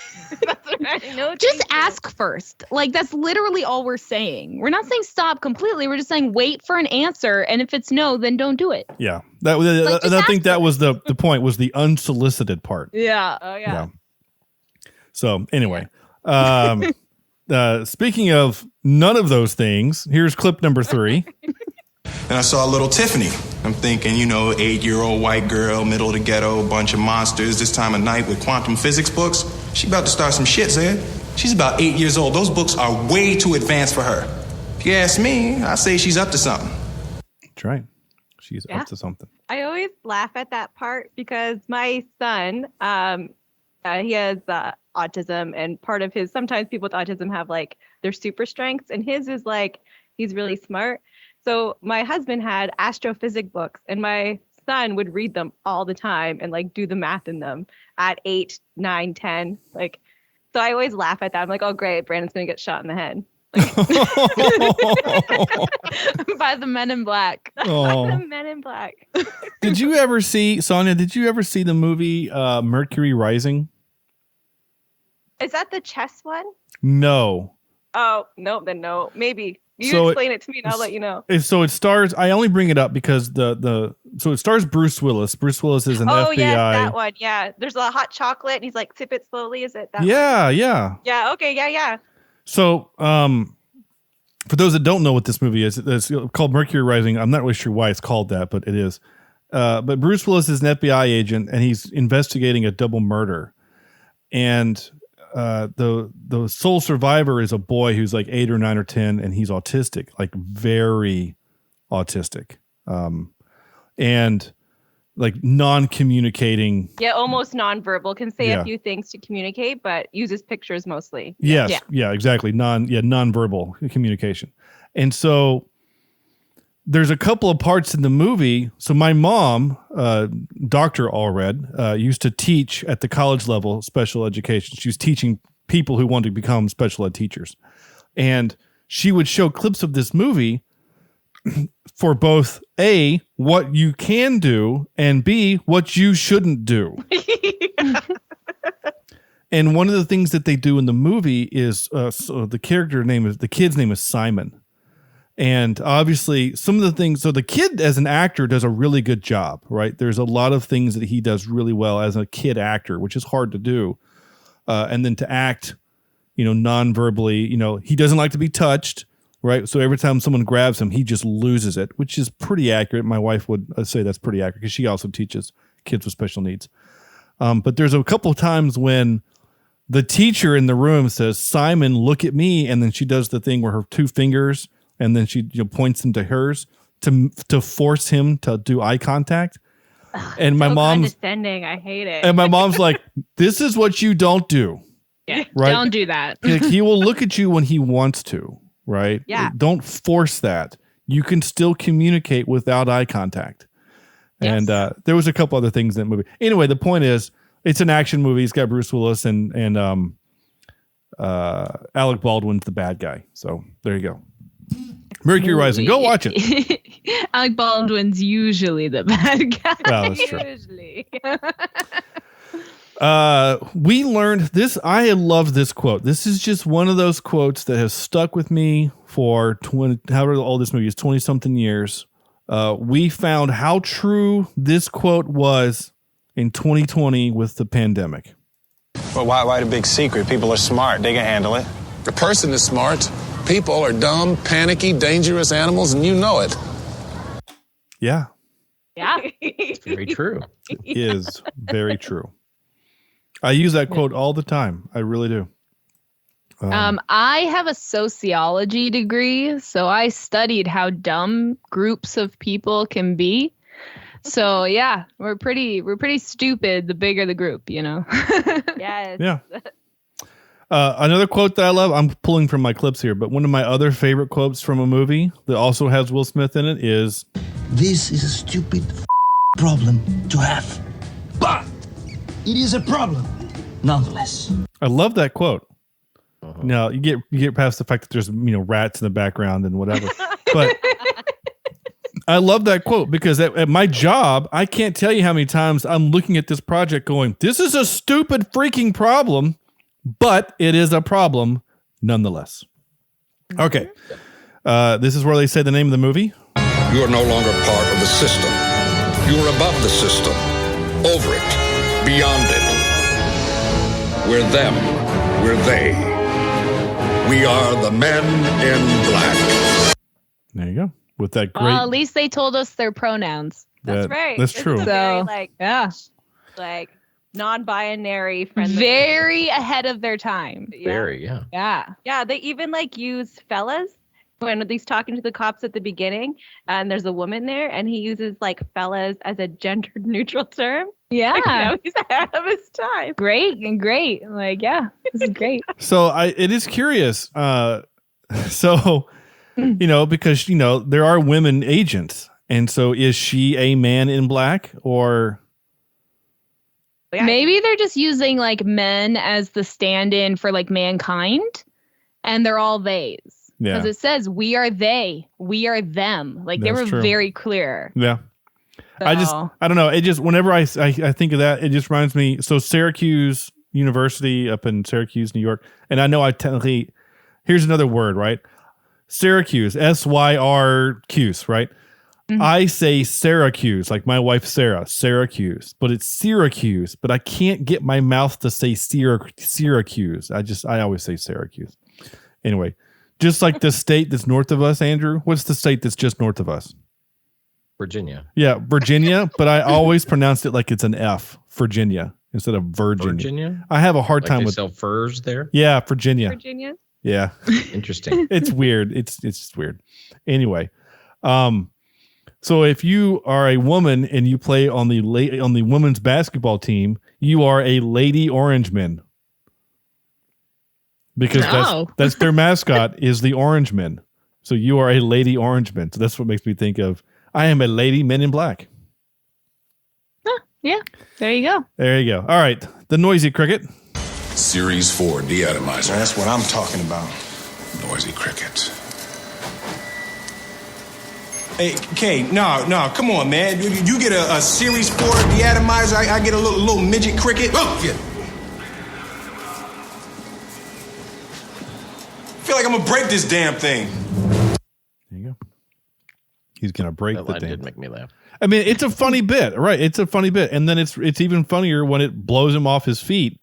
No, Just thank you. ask first. Like that's literally all we're saying. We're not saying stop completely. We're just saying wait for an answer, and if it's no, then don't do it. Yeah, that was. Like, and I just think ask that was the point was the unsolicited part. Yeah. Oh yeah. So anyway, speaking of none of those things, here's clip number 3. And I saw little Tiffany. I'm thinking, 8-year-old white girl, middle of the ghetto, bunch of monsters, this time of night with quantum physics books. She about to start some shit, Zed. She's about 8 years old. Those books are way too advanced for her. If you ask me, I say she's up to something. That's right. She's Yeah. up to something. I always laugh at that part because my son, he has autism, and part of his, sometimes people with autism have like their super strengths, and his is like he's really smart. So my husband had astrophysics books, and my son would read them all the time and like do the math in them at 8, 9, 10. Like, so I always laugh at that. I'm like, oh great, Brandon's gonna get shot in the head. By the Men in Black. Oh. The Men in Black. Did you ever see, Sonya, the movie Mercury Rising? Is that the chess one? No. Oh, no, then no. Maybe. So explain it to me and I'll let you know. So it stars, I only bring it up because so it stars Bruce Willis. Bruce Willis is an FBI. Oh, yeah, that one. Yeah. There's a hot chocolate and he's like, sip it slowly. Is it that one? Yeah. Yeah. Okay. Yeah. So, for those that don't know what this movie is, it's called Mercury Rising. I'm not really sure why it's called that, but it is. But Bruce Willis is an FBI agent, and he's investigating a double murder. And the sole survivor is a boy who's like 8 or 9 or 10, and he's autistic, like very autistic, and like non-communicating. Yeah, almost nonverbal. Can say a few things to communicate, but uses pictures mostly. Yes, yeah, exactly. Nonverbal communication. And so there's a couple of parts in the movie. So my mom, Dr. Allred, used to teach at the college level special education. She was teaching people who wanted to become special ed teachers. And she would show clips of this movie for both A, what you can do, and B, what you shouldn't do. And one of the things that they do in the movie is so the kid's name is Simon. And obviously some of the things, so the kid as an actor does a really good job, right? There's a lot of things that he does really well as a kid actor, which is hard to do. And then to act, non-verbally, he doesn't like to be touched, right? So every time someone grabs him, he just loses it, which is pretty accurate. My wife would say that's pretty accurate because she also teaches kids with special needs. But there's a couple of times when the teacher in the room says, Simon, look at me. And then she does the thing where her 2 fingers, and then she points them to hers to force him to do eye contact. And my mom's condescending. I hate it. And my mom's like, this is what you don't do. Yeah, right? Don't do that. He will look at you when he wants to, right? Yeah. Don't force that. You can still communicate without eye contact. Yes. And there was a couple other things in that movie. Anyway, the point is, it's an action movie. It's got Bruce Willis and Alec Baldwin's the bad guy. So there you go. Mercury Rising. Go watch it. Alec Baldwin's usually the bad guy. Well, that's true. Usually. We learned this. I love this quote. This is just one of those quotes that has stuck with me for however old this movie is, 20 something years. We found how true this quote was in 2020 with the pandemic. Well, why the big secret? People are smart. They can handle it. The person is smart. People are dumb, panicky, dangerous animals, and you know it. Yeah. Yeah. It's very true. It is very true. I use that quote all the time. I really do. I have a sociology degree, so I studied how dumb groups of people can be. So yeah, we're pretty stupid the bigger the group, Yes. Yeah. Another quote that I love, I'm pulling from my clips here, but one of my other favorite quotes from a movie that also has Will Smith in it is, "This is a stupid problem to have, but it is a problem nonetheless." I love that quote. Now you get past the fact that there's rats in the background and whatever, but I love that quote because at my job, I can't tell you how many times I'm looking at this project going, this is a stupid freaking problem, but it is a problem nonetheless. Okay. This is where they say the name of the movie. You are no longer part of the system. You are above the system, over it, beyond it. We're them. We're they. We are the Men in Black. There you go. With that great. Well, at least they told us their pronouns. That's right. That's true. So, yeah. Like non-binary friendly. Very ahead of their time. Yeah. Very, yeah. Yeah. Yeah, they even use fellas when he's talking to the cops at the beginning, and there's a woman there, and he uses fellas as a gender neutral term. Yeah. He's ahead of his time. Great. Yeah, this is great. So it is curious. So because there are women agents, and so is she a man in black or? Maybe they're just using like men as the stand-in for like mankind, and they're all theys. Yeah. Because it says we are they, we are them. Like they were very clear. Yeah. So. I don't know. It just, whenever I think of that, it just reminds me. So Syracuse University up in Syracuse, New York. And I know here's another word, right? Syracuse, Syracuse, right? Mm-hmm. I say Syracuse, like my wife, Syracuse, but it's Syracuse, but I can't get my mouth to say Syracuse. I always say Syracuse. Anyway, just like the state that's north of us, Andrew, what's the state that's just north of us? Virginia. Yeah, Virginia, but I always pronounced it like it's an F, Virginia, instead of Virginia. Virginia? I have a hard time they with sell furs there. Yeah, Virginia. Virginia? Yeah. Interesting. It's weird. It's just weird. Anyway, so if you are a woman and you play on the women's basketball team, you are a Lady Orangeman. Because that's their mascot is the Orangeman. So you are a Lady Orangeman. So that's what makes me think of I am a lady men in black. Yeah. There you go. There you go. All right. The noisy cricket. Series 4 deatomizer. That's what I'm talking about. Noisy cricket. Hey, Kay, no, come on, man. You get a Series 4 deatomizer, I get a little midget cricket. Oh, yeah. I feel like I'm gonna break this damn thing. There you go. He's gonna break the thing. That did make me laugh. I mean, it's a funny bit, right? It's a funny bit, and then it's even funnier when it blows him off his feet.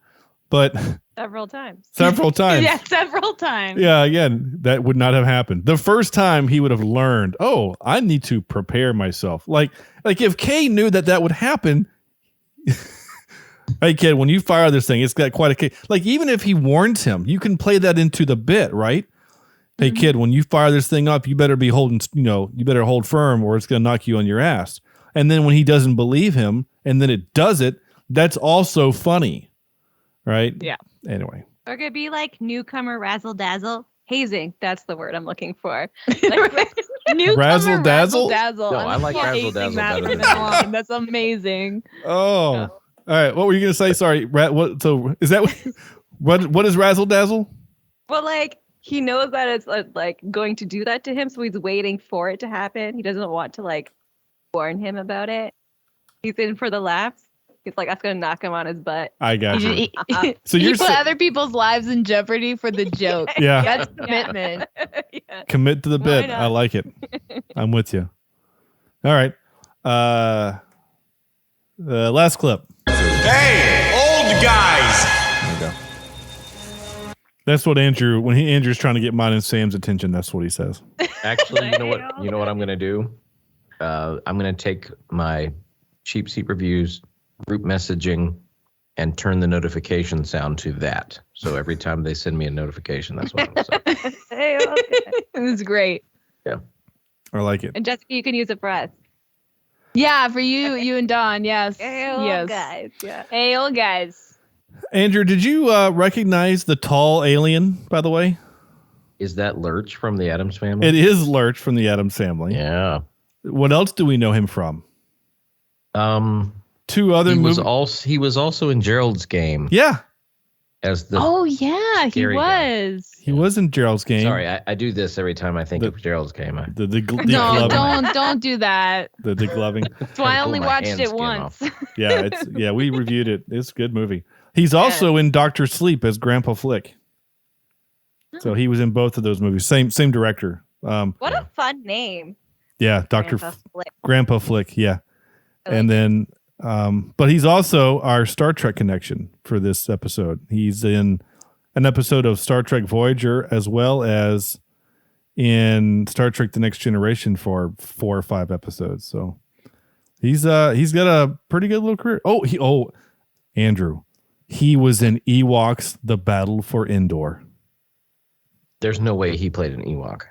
But several times. Yeah, several times. Yeah, again, that would not have happened. The first time he would have learned, oh, I need to prepare myself. Like if Kay knew that would happen. Hey, kid, when you fire this thing, it's got quite a kick. Like, even if he warns him, you can play that into the bit, right? Hey, kid, when you fire this thing up, you better be holding, you better hold firm or it's going to knock you on your ass. And then when he doesn't believe him and then it does it, that's also funny, right? Yeah. Anyway. Or it could be like newcomer Razzle Dazzle. Hazing. That's the word I'm looking for. Like, newcomer Razzle Dazzle? No, I like Razzle Dazzle better than that. That's amazing. Oh. All right. What were you going to say? Sorry. So is that what is Razzle Dazzle? Well, like, he knows that it's like going to do that to him, so he's waiting for it to happen. He doesn't want to like warn him about it. He's in for the laughs. He's like, that's gonna knock him on his butt. I got you. So you put other people's lives in jeopardy for the joke. Yeah, that's commitment. Yeah. Commit to the bit. I like it. I'm with you. All right. Last clip. Hey, old guys. There you go. That's what Andrew's trying to get mine and Sam's attention. That's what he says. Actually, you know what I'm gonna do? I'm gonna take my Cheapseat Reviews group messaging and turn the notification sound to that. So every time they send me a notification, that's what I'm going to say. Hey, okay. This is great. Yeah. I like it. And Jessica, you can use it for us. Yeah, for you and Dawn. Yes. Hey, old guys. Yeah. Hey, old guys. Andrew, did you recognize the tall alien, by the way? Is that Lurch from the Addams Family? It is Lurch from the Addams Family. Yeah. What else do we know him from? Two other movies. He was also in Gerald's Game. Yeah. As the he was. Guy. He was in Gerald's Game. Sorry, I do this every time I think of Gerald's Game. No, don't do that. The degloving. That's why I only watched it once. Yeah, we reviewed it. It's a good movie. He's also in Dr. Sleep as Grandpa Flick. So he was in both of those movies. Same director. What a fun name. Yeah, Grandpa Flick. Yeah. And then but he's also our Star Trek connection for this episode. He's in an episode of Star Trek Voyager as well as in Star Trek The Next Generation for 4 or 5 episodes. So he's got a pretty good little career. Andrew, he was in Ewoks: The Battle for Endor. There's no way he played an Ewok.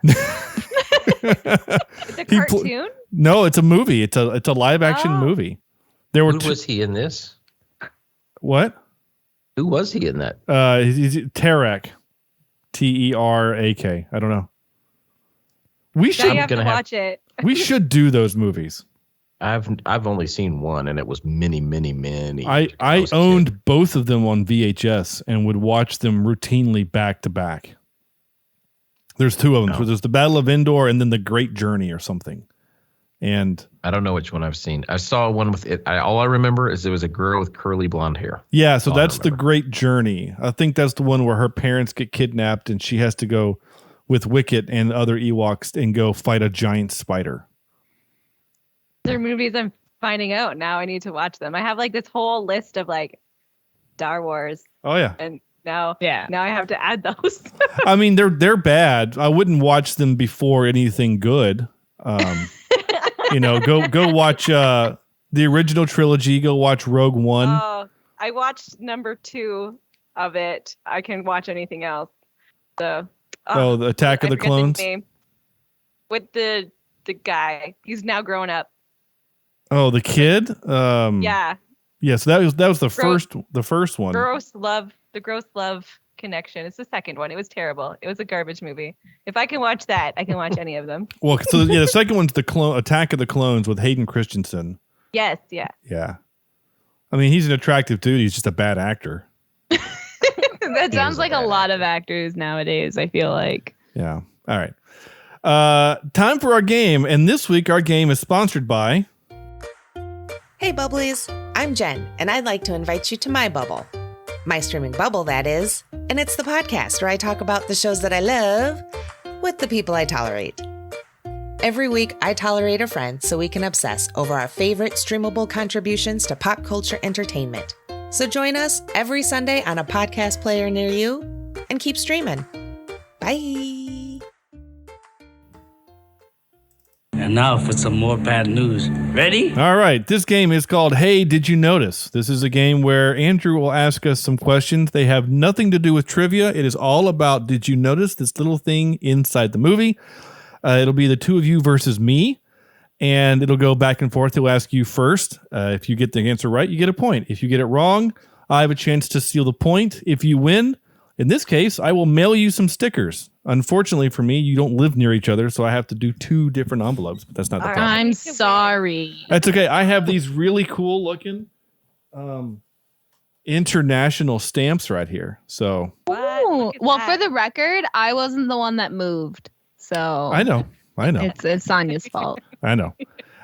It's a cartoon? No, it's a movie. It's a live action movie. Who was he in this? What? Who was he in that? He's Tarak. Terak. I don't know. We Now should you have to watch it. we should do those movies. I've only seen one, and it was many. I owned both of them on VHS and would watch them routinely back to back. There's two of them. So there's the Battle of Endor and then the Great Journey or something. And I don't know which one I've seen. I saw one with it. All I remember is there was a girl with curly blonde hair. Yeah, so that's the Great Journey. I think that's the one where her parents get kidnapped and she has to go with Wicket and other Ewoks and go fight a giant spider. They're movies I'm finding out now. I need to watch them. I have like this whole list of like Star Wars. Oh yeah. And now I have to add those. I mean, they're bad. I wouldn't watch them before anything good. Go watch the original trilogy. Go watch Rogue One. Oh, I watched number 2 of it. I can watch anything else. So. The Attack of the Clones. With the guy, he's now grown up. Oh, the kid. Yeah. Yeah. So that was the first one. The gross love connection. It's the second one. It was terrible. It was a garbage movie. If I can watch that, I can watch any of them. Well, so the second one's the Attack of the Clones with Hayden Christensen. Yes. Yeah. Yeah. I mean, he's an attractive dude. He's just a bad actor. That sounds like a lot of actors nowadays, I feel like. Yeah. All right. Time for our game. And this week, our game is sponsored by... Hey, Bubblies. I'm Jen, and I'd like to invite you to my bubble. My streaming bubble, that is. And it's the podcast where I talk about the shows that I love with the people I tolerate. Every week, I tolerate a friend so we can obsess over our favorite streamable contributions to pop culture entertainment. So join us every Sunday on a podcast player near you and keep streaming. Bye. And now for some more bad news. Ready? All right. This game is called Hey, Did You Notice? This is a game where Andrew will ask us some questions. They have nothing to do with trivia. It is all about, did you notice this little thing inside the movie? It'll be the two of you versus me. And it'll go back and forth. He'll ask you first. If you get the answer right, you get a point. If you get it wrong, I have a chance to steal the point. If you win, in this case, I will mail you some stickers. Unfortunately for me, you don't live near each other, so I have to do 2 different envelopes, but that's not the problem. I'm sorry. That's okay. I have these really cool looking international stamps right here. So, well, for the record, I wasn't the one that moved. So I know. It's Sonya's fault. I know.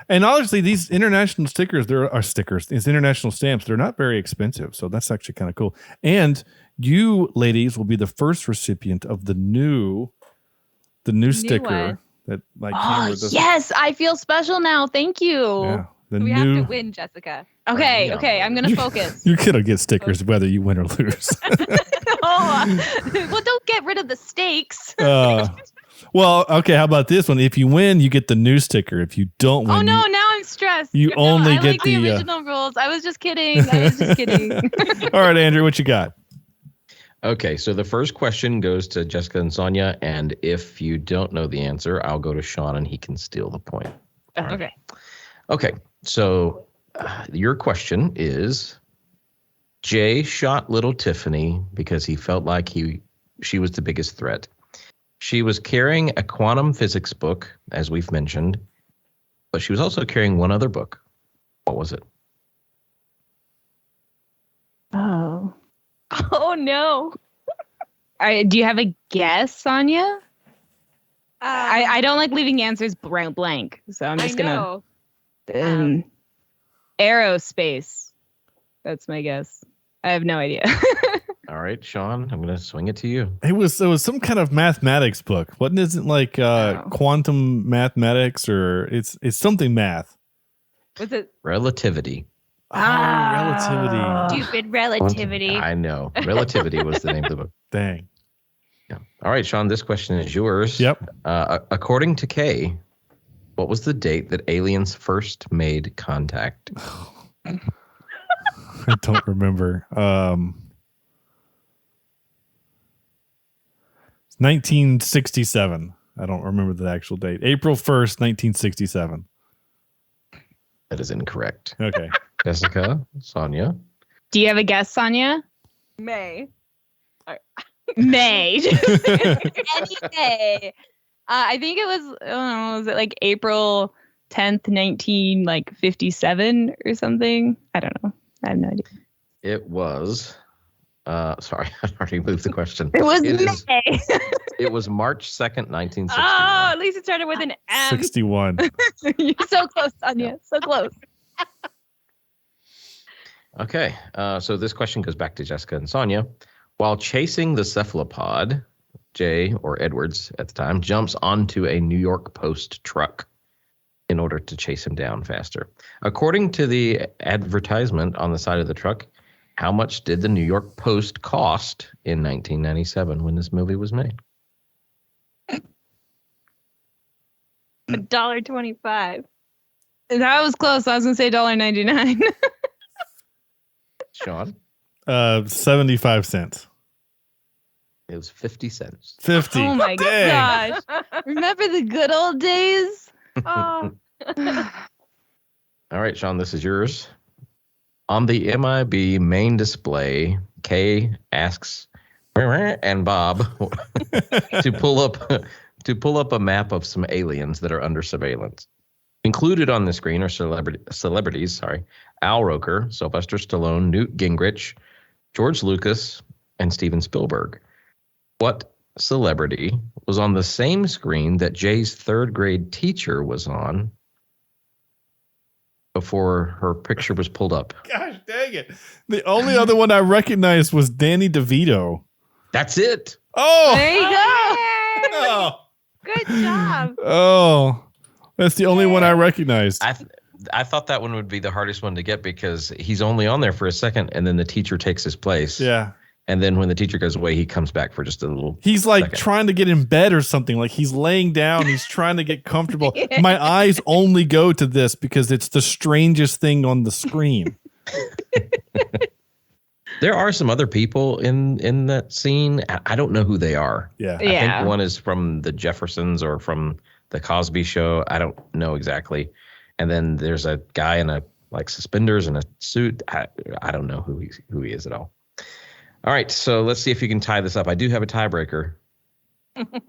And honestly, these international stickers, these international stamps, they're not very expensive. So that's actually kind of cool. And you ladies will be the first recipient of the new sticker that my camera doesn't. Yes, I feel special now. Thank you. Yeah, we have to win, Jessica. Okay, I'm going to focus. You're going to get stickers whether you win or lose. Well, don't get rid of the stakes. Well, okay, how about this one? If you win, you get the new sticker. If you don't win... Oh, no, now I'm stressed. You only I get like the original rules. I was just kidding. All right, Andrew, what you got? Okay, so the first question goes to Jessica and Saunya, and if you don't know the answer, I'll go to Sean and he can steal the point. Okay. Okay, so your question is, Jay shot little Tiffany because he felt like she was the biggest threat. She was carrying a quantum physics book, as we've mentioned, but she was also carrying one other book. What was it? Oh no. Do you have a guess, Saunya? I don't like leaving answers blank, so I'm just gonna aerospace. That's my guess. I have no idea. All right, Sean, I'm gonna swing it to you. It was some kind of mathematics book. Wasn't it like quantum mathematics or it's something math? Was it Relativity? Relativity. Stupid relativity. I know. Relativity was the name of the book. Dang. Yeah. All right, Sean, this question is yours. Yep. According to Kay, what was the date that aliens first made contact? I don't remember. 1967. I don't remember the actual date. April 1st, 1967. That is incorrect. Okay. Jessica, Saunya. Do you have a guess, Saunya? May. May. Any day. I think it was, I don't know, was it like April 10th, 1957 or something? I don't know. I have no idea. It was, sorry, I already moved the question. It was May. It was March 2nd, 1961. Oh, at least it started with an M. 61. You're so close, Sonya. So close. Okay, so this question goes back to Jessica and Saunya. While chasing the cephalopod, Jay, or Edwards at the time, jumps onto a New York Post truck in order to chase him down faster. According to the advertisement on the side of the truck, how much did the New York Post cost in 1997 when this movie was made? $1.25. That was close. I was going to say $1.99. Sean? 75 cents. It was 50 cents. 50. Oh my Dang. gosh. Remember the good old days? Oh. All right, Sean, this is yours. On the MIB main display, Kay asks and Bob to pull up a map of some aliens that are under surveillance. Included on the screen are celebrities. Al Roker, Sylvester Stallone, Newt Gingrich, George Lucas, and Steven Spielberg. What celebrity was on the same screen that Jay's third grade teacher was on before her picture was pulled up? Gosh dang it. The only other one I recognized was Danny DeVito. That's it. Oh. There you go. Oh. Good job. Oh. That's the only one I recognized. I thought that one would be the hardest one to get because he's only on there for a second and then the teacher takes his place. Yeah. And then when the teacher goes away, he comes back for just a little. He's like second. trying to get in bed or something. Like he's laying down. He's trying to get comfortable. My eyes only go to this because it's the strangest thing on the screen. There are some other people in that scene. I don't know who they are. Yeah. I think one is from the Jeffersons or from the Cosby Show. I don't know exactly. And then there's a guy in a like suspenders and a suit. I don't know who he is at all. All right, so let's see if you can tie this up. I do have a tiebreaker.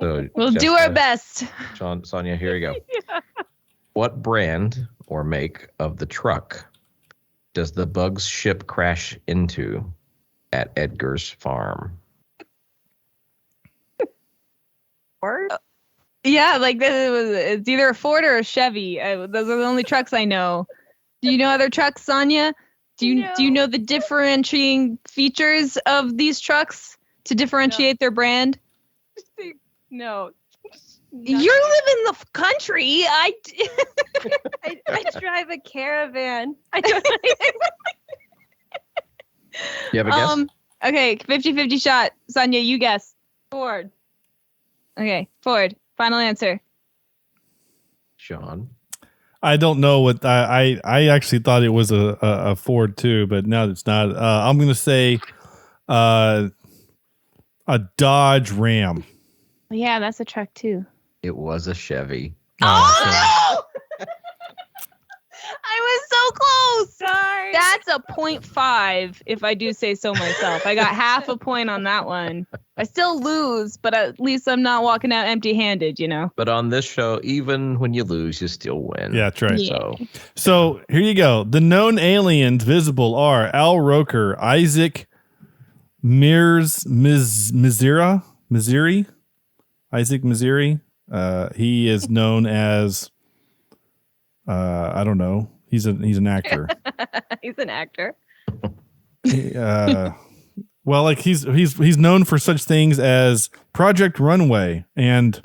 So We'll do our best. Sean, Saunya, here you go. Yeah. What brand or make of the truck does the Bugs ship crash into at Edgar's farm? Ford? Yeah, like it's either a Ford or a Chevy. Those are the only trucks I know. Do you know other trucks, Saunya? Do you know the differentiating features of these trucks to differentiate their brand? No. You live in the country. I drive a caravan. I don't know. You have a guess? Okay, 50-50 shot. Saunya, you guess. Ford. Okay, Ford. Final answer. Sean. I don't know what I actually thought it was a Ford too, but now it's not. I'm going to say a Dodge Ram. Yeah, that's a truck too. It was a Chevy. Oh, no! I was so close. Sorry. That's a 0.5 if I do say so myself. I got half a point on that one. I still lose, but at least I'm not walking out empty-handed, you know? But on this show, even when you lose, you still win. Yeah, that's right. Yeah. So here you go. The known aliens visible are Al Roker, Isaac Mizrahi. Isaac Mizrahi. He is known as I don't know. He's an actor. He's an actor. Well, like he's known for such things as Project Runway and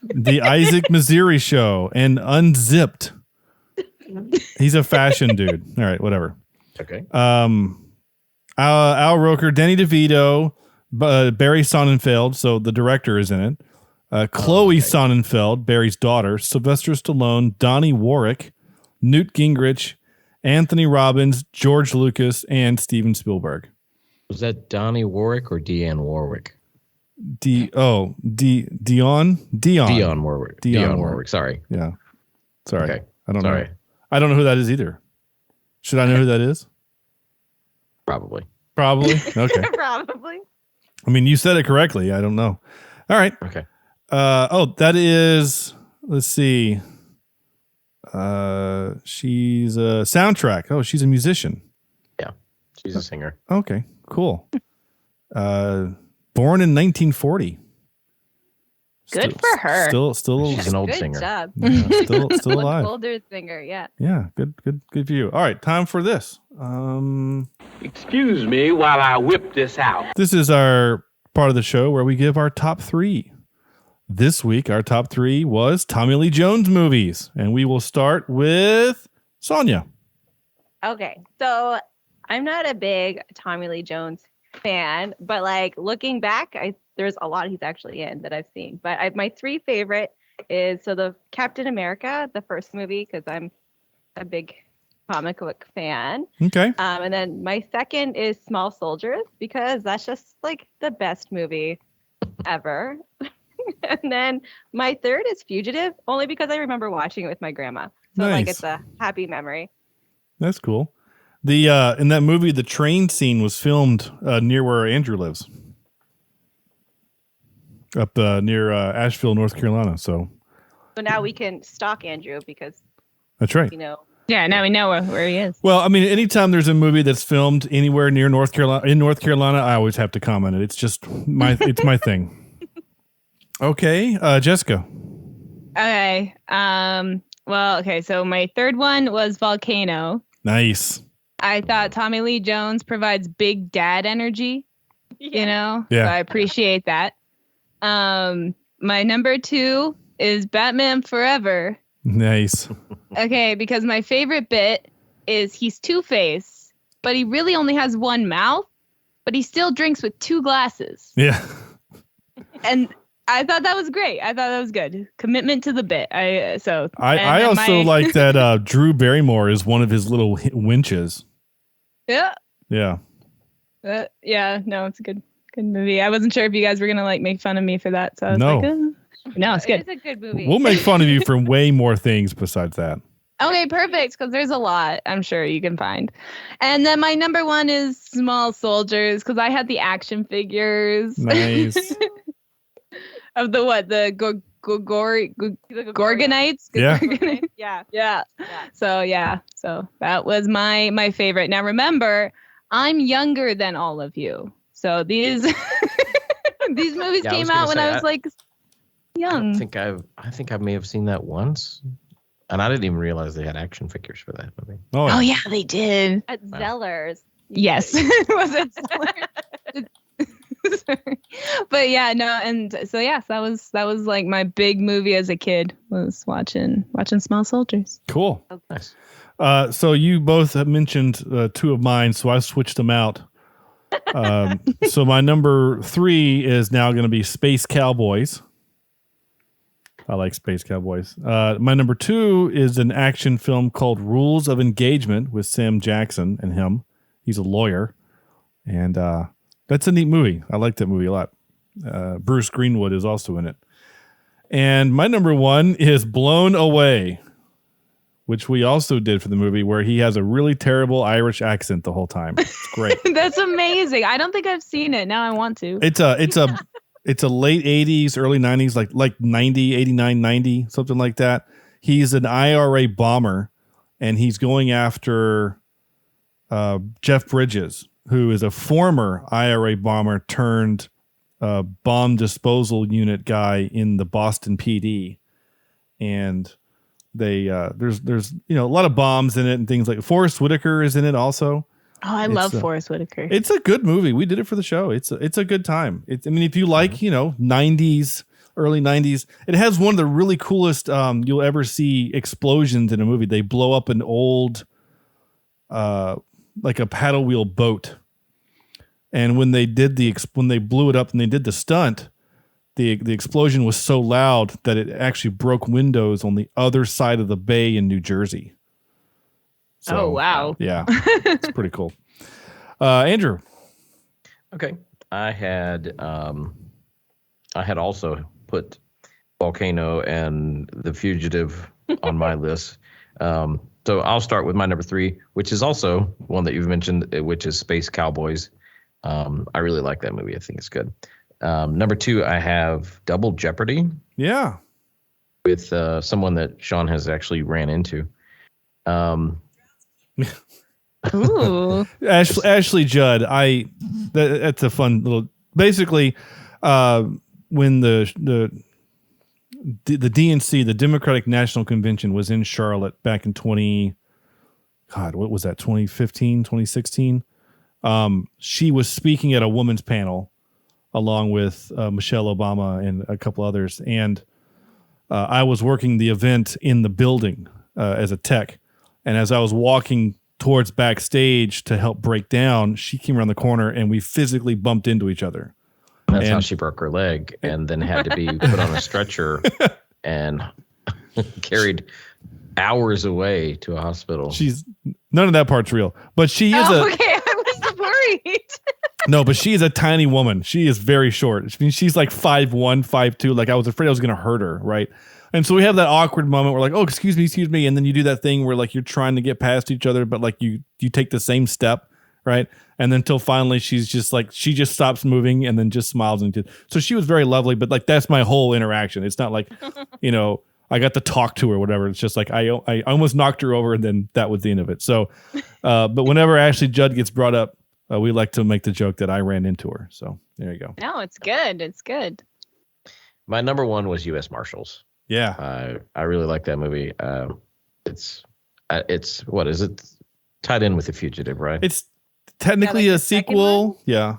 the Isaac Mizrahi Show and Unzipped. He's a fashion dude. All right, whatever. Okay. Al Roker, Danny DeVito, Barry Sonnenfeld. So the director is in it. Chloe Sonnenfeld, Barry's daughter, Sylvester Stallone, Donnie Warwick, Newt Gingrich, Anthony Robbins, George Lucas, and Steven Spielberg. Was that Donnie Warwick or Dionne Warwick? Dionne Warwick. Dionne Warwick. Sorry. Yeah. Sorry. Okay. I don't know. Sorry. I don't know who that is either. Should I know who that is? Probably. Okay. Probably. I mean, you said it correctly. I don't know. All right. Okay. That is, let's see. She's a soundtrack. Oh, she's a musician. Yeah, she's a singer. Okay, cool. Born in 1940. Good for her. Still, she's an old Good singer. job. Yeah, still Much alive. older singer, yeah. Yeah, good for you. All right, time for this. Excuse me while I whip this out. This is our part of the show where we give our top 3. This week, our top 3 was Tommy Lee Jones movies, and we will start with Saunya. Okay, so I'm not a big Tommy Lee Jones fan, but like looking back, there's a lot he's actually in that I've seen. But my 3 favorite is the Captain America, the first movie, because I'm a big comic book fan. Okay. And then my second is Small Soldiers, because that's just like the best movie ever. And then my third is Fugitive, only because I remember watching it with my grandma. So Nice. like it's a happy memory. That's cool. The in that movie, the train scene was filmed near where Andrew lives, up near Asheville, North Carolina. So now we can stalk Andrew because that's right. Yeah, now we know where he is. Well, I mean, anytime there's a movie that's filmed anywhere near North Carolina, I always have to comment it. It's just it's my thing. Okay, Jessica. Okay. Okay. So my third one was Volcano. Nice. I thought Tommy Lee Jones provides big dad energy. Yeah. So I appreciate that. My number 2 is Batman Forever. Nice. Okay, because my favorite bit is he's Two-Face, but he really only has one mouth, but he still drinks with 2 glasses. Yeah. And I thought that was great. I thought that was good. Commitment to the bit. I also like that Drew Barrymore is one of his little winches. Yeah. Yeah. Yeah. No, it's a good movie. I wasn't sure if you guys were gonna like make fun of me for that, so I was No. like, no, it's good. It's a good movie. We'll make fun of you for way more things besides that. Okay, perfect. Because there's a lot I'm sure you can find. And then my number 1 is Small Soldiers, because I had the action figures. Nice. Of the Gorgonites? Yeah. Gorgonites? Yeah. So that was my favorite. Now remember, I'm younger than all of you. So these these movies came out when I was like young. I think I may have seen that once. And I didn't even realize they had action figures for that movie. Oh yeah, they did. At Zellers. Yes. Was it Zellers? But yeah, no, and so yes, that was like my big movie as a kid, was watching Small Soldiers. Cool. Okay. Nice. So you both have mentioned 2 of mine, so I switched them out. So my number 3 is now going to be Space Cowboys. I like Space Cowboys. My number 2 is an action film called Rules of Engagement with Sam Jackson and him. He's a lawyer, and that's a neat movie. I like that movie a lot. Bruce Greenwood is also in it. And my number 1 is Blown Away, which we also did for the movie, where he has a really terrible Irish accent the whole time. It's great. That's amazing. I don't think I've seen it. Now I want to. It's a late 80s, early 90s, like 90, 89, 90, something like that. He's an IRA bomber, and he's going after Jeff Bridges, who is a former IRA bomber turned bomb disposal unit guy in the Boston PD. And they there's a lot of bombs in it and things like Forrest Whitaker is in it also. Oh, I love Forrest Whitaker. It's a good movie. We did it for the show. It's a good time. If you like, 90s, early 90s, it has one of the really coolest you'll ever see explosions in a movie. They blow up an old like a paddle wheel boat. And when they blew it up and they did the stunt, the explosion was so loud that it actually broke windows on the other side of the bay in New Jersey. So, oh, wow. Yeah, it's pretty cool. Andrew. Okay. I had also put Volcano and The Fugitive on my list. So I'll start with my number 3, which is also one that you've mentioned, which is Space Cowboys. I really like that movie. I think it's good. Number 2, I have Double Jeopardy. Yeah. With someone that Sean has actually ran into. Ooh. Ashley Judd. That's a fun little. Basically, when the DNC, the Democratic National Convention, was in Charlotte back in 2015, 2016. She was speaking at a women's panel along with Michelle Obama and a couple others, and I was working the event in the building as a tech, and as I was walking towards backstage to help break down, she came around the corner and we physically bumped into each other. That's how she broke her leg and then had to be put on a stretcher and carried hours away to a hospital. None of that part's real, but she is okay, I was worried. No, but she is a tiny woman. She is very short. I mean, she's like 5'1", 5'2". Like I was afraid I was going to hurt her, right? And so we have that awkward moment where like, oh, excuse me. And then you do that thing where like you're trying to get past each other, but like you take the same step, right? And then until finally she just stops moving and then just smiles. So she was very lovely, but like that's my whole interaction. It's not like, I got to talk to her or whatever. It's just like I almost knocked her over and then that was the end of it. So, but whenever Ashley Judd gets brought up, we like to make the joke that I ran into her. So there you go. No, it's good. It's good. My number 1 was U.S. Marshals. Yeah. I really like that movie. It's what is it? Tied in with The Fugitive, right? It's technically a sequel. Yeah.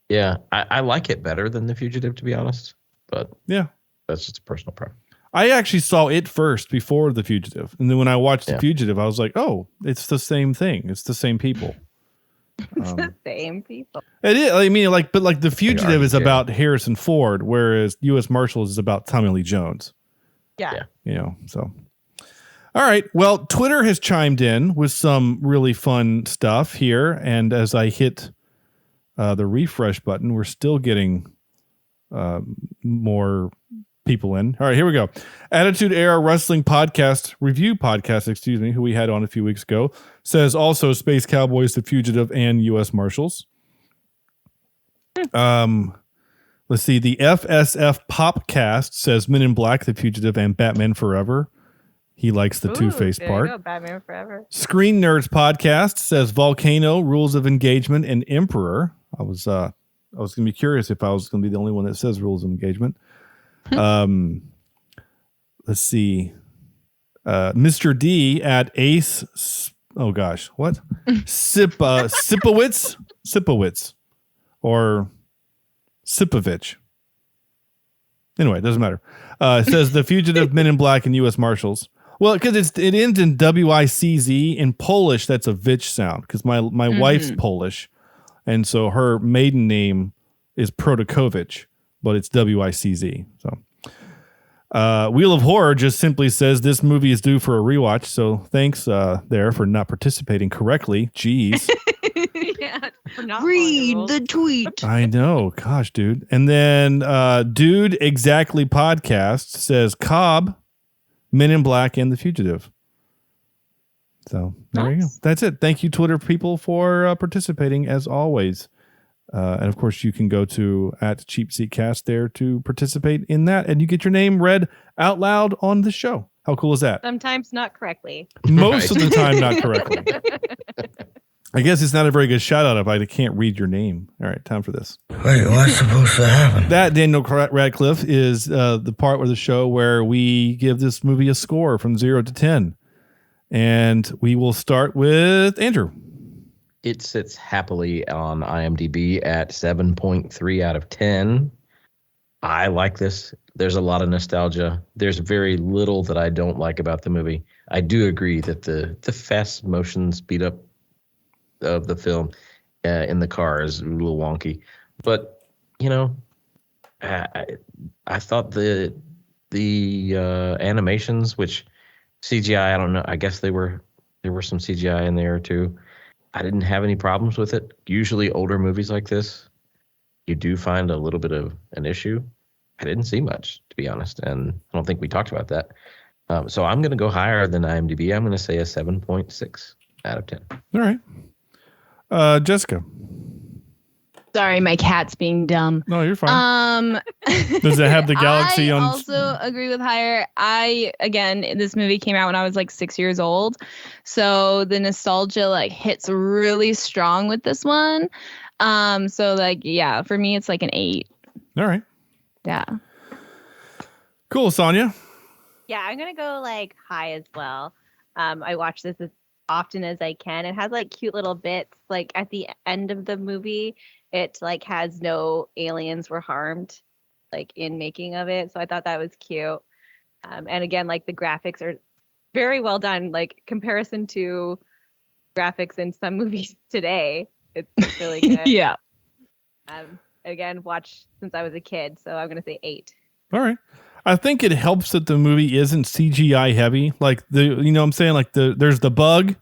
Yeah. I like it better than The Fugitive, to be honest. But yeah, that's just a personal preference. I actually saw it first before The Fugitive. And then when I watched The Fugitive, I was like, oh, it's the same thing. It's the same people. It's the same people. It is. I mean, but The Fugitive is about Harrison Ford, whereas U.S. Marshals is about Tommy Lee Jones. Yeah. So. All right. Well, Twitter has chimed in with some really fun stuff here. And as I hit the refresh button, we're still getting more people in. All right, here we go. Attitude Era Wrestling Review Podcast, who we had on a few weeks ago, says also Space Cowboys, The Fugitive, and U.S. Marshals. Let's see. The FSF Popcast says Men in Black, The Fugitive, and Batman Forever. He likes the Two-Face part. There you go, Batman Forever. Screen Nerds Podcast says Volcano, Rules of Engagement, and Emperor. I was going to be curious if I was going to be the only one that says Rules of Engagement. Let's see. Mr. D at Ace. Oh gosh, what? Sipowitz or Sipovich. Anyway, it doesn't matter. It says The Fugitive, Men in Black, and U.S. Marshals. Well, because it ends in WICZ. In Polish, that's a Vich sound because my wife's Polish, and so her maiden name is Protakovich, but it's WICZ. So. Wheel of Horror just simply says this movie is due for a rewatch. So thanks there for not participating correctly. Jeez. Read the tweet. I know. Gosh, dude. And then Dude Exactly Podcast says Cobb, Men in Black, and The Fugitive. So there you go. That's it. Thank you, Twitter people, for participating as always. And of course, you can go to @CheapSeatCast there to participate in that, and you get your name read out loud on the show. How cool is that? Sometimes not correctly. Most of the time, not correctly. I guess it's not a very good shout out if I can't read your name. All right, time for this. Wait, what's supposed to happen? That, Daniel Radcliffe, is the part of the show where we give this movie a score from 0 to 10. And we will start with Andrew. It sits happily on IMDb at 7.3 out of 10. I like this. There's a lot of nostalgia. There's very little that I don't like about the movie. I do agree that the fast motion speed up of the film in the car is a little wonky. But, I thought the animations, which CGI, I don't know. I guess there were some CGI in there too. I didn't have any problems with it. Usually older movies like this, you do find a little bit of an issue. I didn't see much, to be honest, and I don't think we talked about that. So I'm going to go higher than IMDb. I'm going to say a 7.6 out of 10. All right. Jessica. Sorry, my cat's being dumb. No, you're fine. Does it have the galaxy I on? I also agree with higher. This movie came out when I was like 6 years old. So the nostalgia like hits really strong with this one. So like, yeah, for me, it's like an 8. All right. Yeah. Cool, Saunya. Yeah, I'm going to go like high as well. I watch this as often as I can. It has like cute little bits. Like at the end of the movie, it like has no aliens were harmed like in making of it. So I thought that was cute. And again, like the graphics are very well done. Like comparison to graphics in some movies today, it's really good. Yeah. Again, watched since I was a kid. So I'm going to say 8. All right. I think it helps that the movie isn't CGI heavy. Like you know what I'm saying? Like there's the bug,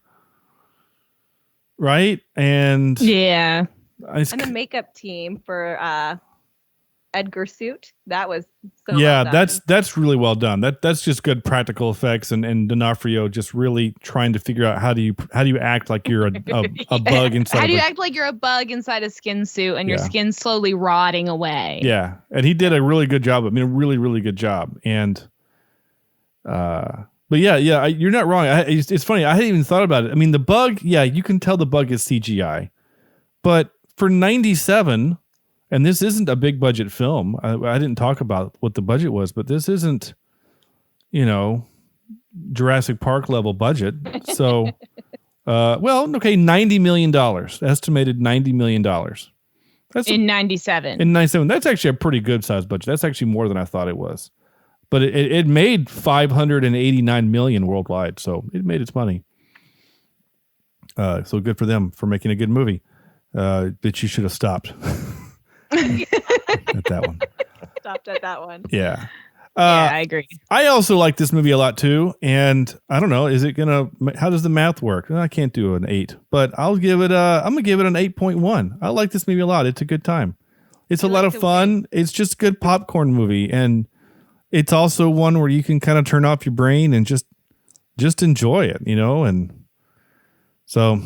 right? And yeah. And the makeup team for Edgar suit, that was so yeah, well done. that's really well done. That's just good practical effects and D'Onofrio just really trying to figure out how do you act like you're a bug inside. How do you act like you're a bug inside a skin suit and your skin's slowly rotting away? Yeah, and he did a really good job. I mean, a really really good job. And but yeah, you're not wrong. It's funny. I hadn't even thought about it. I mean, the bug. Yeah, you can tell the bug is CGI, but for 97. And this isn't a big budget film. I didn't talk about what the budget was, but this isn't, Jurassic Park level budget. So, $90 million, estimated $90 million. That's in 97. In 97. That's actually a pretty good size budget. That's actually more than I thought it was. But it made $589 million worldwide. So it made its money. So good for them for making a good movie. But you should have stopped. At that one. Stopped at that one. Yeah. I agree. I also like this movie a lot too. And I don't know, how does the math work? I can't do an 8, but I'm going to give it an 8.1. I like this movie a lot. It's a good time. It's a lot of fun. It's just a good popcorn movie. And it's also one where you can kind of turn off your brain and just enjoy it, and so.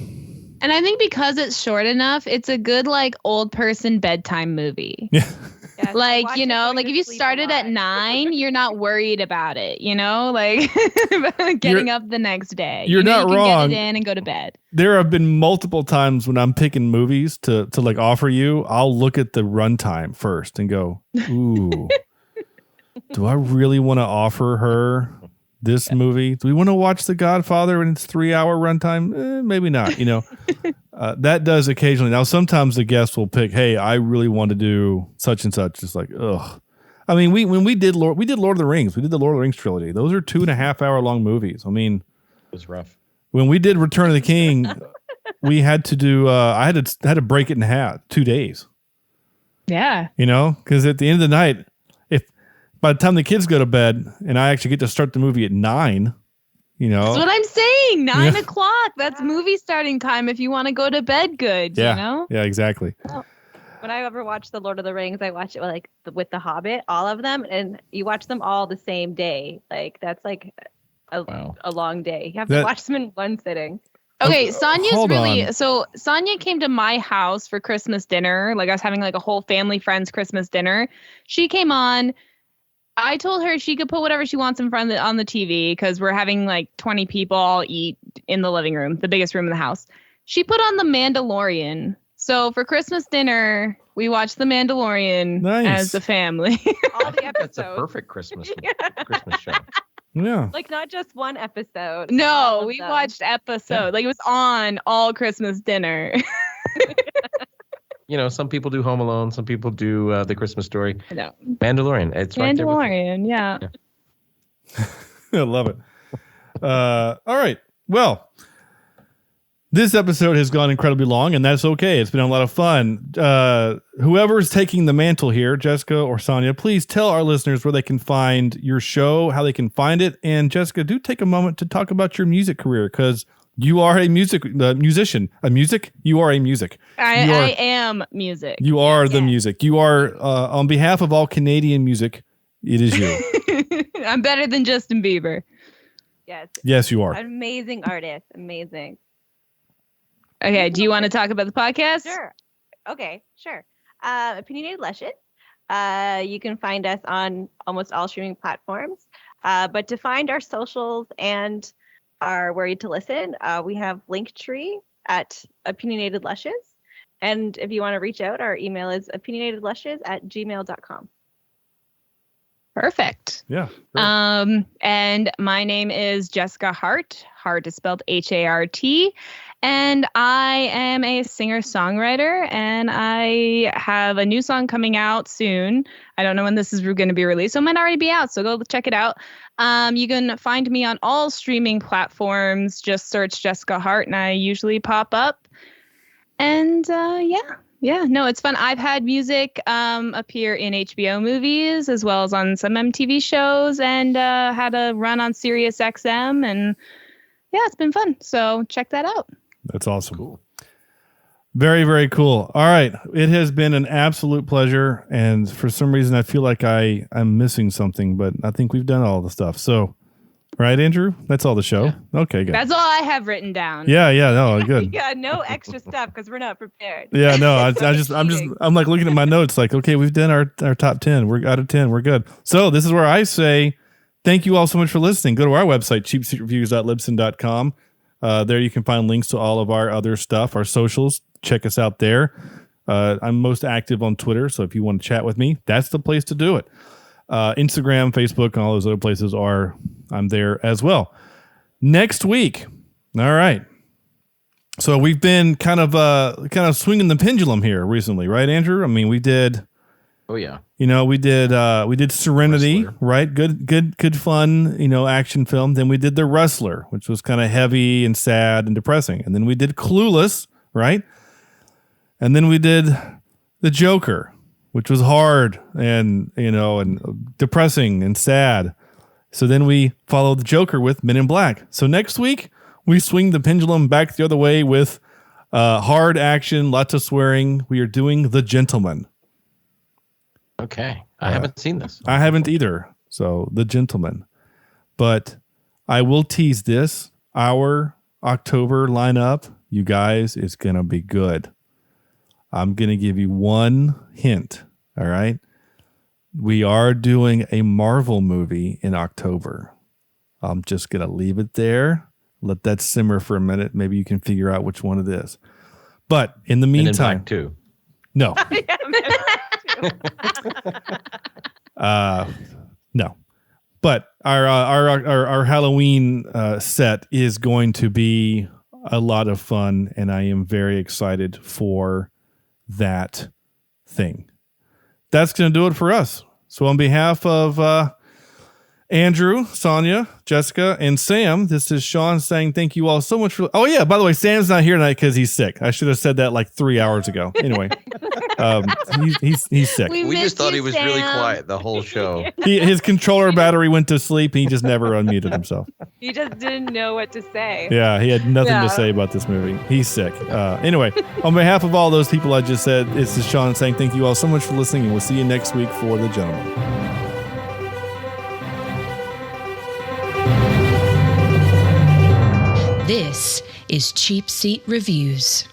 And I think because it's short enough, it's a good like old person bedtime movie. Yeah. Like, like if you started at 9, you're not worried about it, like getting up the next day. You're not you can wrong. Get it in and go to bed. There have been multiple times when I'm picking movies to like offer you, I'll look at the runtime first and go, ooh, do I really want to offer her this movie? Do we want to watch The Godfather in its 3-hour runtime? Maybe not. That does occasionally. Now, sometimes the guests will pick, "Hey, I really want to do such and such." It's like, ugh. I mean, when we did Lord of the Rings. We did the Lord of the Rings trilogy. Those are 2.5 hour long movies. I mean, it was rough. When we did Return of the King, we had to do. I had to break it in half, 2 days. Yeah. Because at the end of the night, by the time the kids go to bed and I actually get to start the movie at 9, That's what I'm saying. 9 o'clock. That's movie starting time if you want to go to bed good, Yeah, exactly. When I ever watch The Lord of the Rings, I watch it with The Hobbit, all of them, and you watch them all the same day. Like that's like a long day. You have to watch them in one sitting. Okay, Saunya came to my house for Christmas dinner. Like I was having like a whole family friends Christmas dinner. She came on. I told her she could put whatever she wants in front of on the TV because we're having like 20 people all eat in the living room, the biggest room in the house. She put on The Mandalorian. So for Christmas dinner, we watched The Mandalorian as a family. All the episodes. That's a perfect Christmas show. Yeah. Like not just one episode. No, we watched episodes. Yeah. Like it was on all Christmas dinner. Some people do Home Alone. Some people do The Christmas Story. No. Mandalorian. It's right there. Mandalorian, yeah. I love it. All right. Well, this episode has gone incredibly long, and that's okay. It's been a lot of fun. Whoever is taking the mantle here, Jessica or Saunya, please tell our listeners where they can find your show, how they can find it. And Jessica, do take a moment to talk about your music career because you are a musician. You are a music. I am music. You are the music. You are, on behalf of all Canadian music, it is you. I'm better than Justin Bieber. Yes. Yes, you are. Amazing artist. Amazing. Okay. Do you want to talk about the podcast? Sure. Okay, sure. Opinionated Lushes. You can find us on almost all streaming platforms. But to find our socials and our where to listen, we have Linktree at Opinionated Lushes. And if you want to reach out, our email is opinionatedlushes@gmail.com. Perfect. Yeah. And my name is Jessica Hart. Hart is spelled Hart. And I am a singer-songwriter, and I have a new song coming out soon. I don't know when this is going to be released, so it might already be out, so go check it out. You can find me on all streaming platforms. Just search Jessica Hart, and I usually pop up. And no, it's fun. I've had music appear in HBO movies as well as on some MTV shows, and had a run on Sirius XM, and yeah, it's been fun. So check that out. That's awesome. Cool. Very, very cool. All right. It has been an absolute pleasure. And for some reason, I feel like I'm missing something, but I think we've done all the stuff. So, right, Andrew? That's all the show. Yeah. Okay, good. That's all I have written down. Yeah. No, good. Yeah, no extra stuff because we're not prepared. Yeah, no, I'm like looking at my notes like, okay, we've done our top 10. We're out of 10. We're good. So this is where I say thank you all so much for listening. Go to our website, cheapseatreviews.libsyn.com. There you can find links to all of our other stuff, our socials. Check us out there. I'm most active on Twitter, so if you want to chat with me, that's the place to do it. Instagram, Facebook, and all those other places I'm there as well. Next week, all right. So we've been kind of swinging the pendulum here recently, right, Andrew? I mean, we did. Oh yeah. We did Serenity, Wrestler. Right? Good fun, action film. Then we did The Wrestler, which was kind of heavy and sad and depressing. And then we did Clueless, right? And then we did The Joker, which was hard and depressing and sad. So then we followed The Joker with Men in Black. So next week we swing the pendulum back the other way with hard action, lots of swearing. We are doing The Gentleman. Okay. I haven't seen this. I haven't either. So The Gentleman. But I will tease this. Our October lineup, you guys, is going to be good. I'm going to give you one hint. All right. We are doing a Marvel movie in October. I'm just going to leave it there. Let that simmer for a minute. Maybe you can figure out which one it is. But in the meantime, Men in Black 2. No. No. But our Halloween set is going to be a lot of fun, and I am very excited for that thing. That's going to do it for us. So on behalf of Andrew, Saunya, Jessica, and Sam, this is Sean saying thank you all so much for... Oh, yeah, by the way, Sam's not here tonight because he's sick. I should have said that like 3 hours ago. Anyway, he's sick. We just thought he was really quiet the whole show. His controller battery went to sleep, and he just never unmuted himself. He just didn't know what to say. Yeah, he had nothing to say about this movie. He's sick. Anyway, on behalf of all those people I just said, this is Sean saying thank you all so much for listening, and we'll see you next week for The Gentleman. This is Cheapseat Reviews.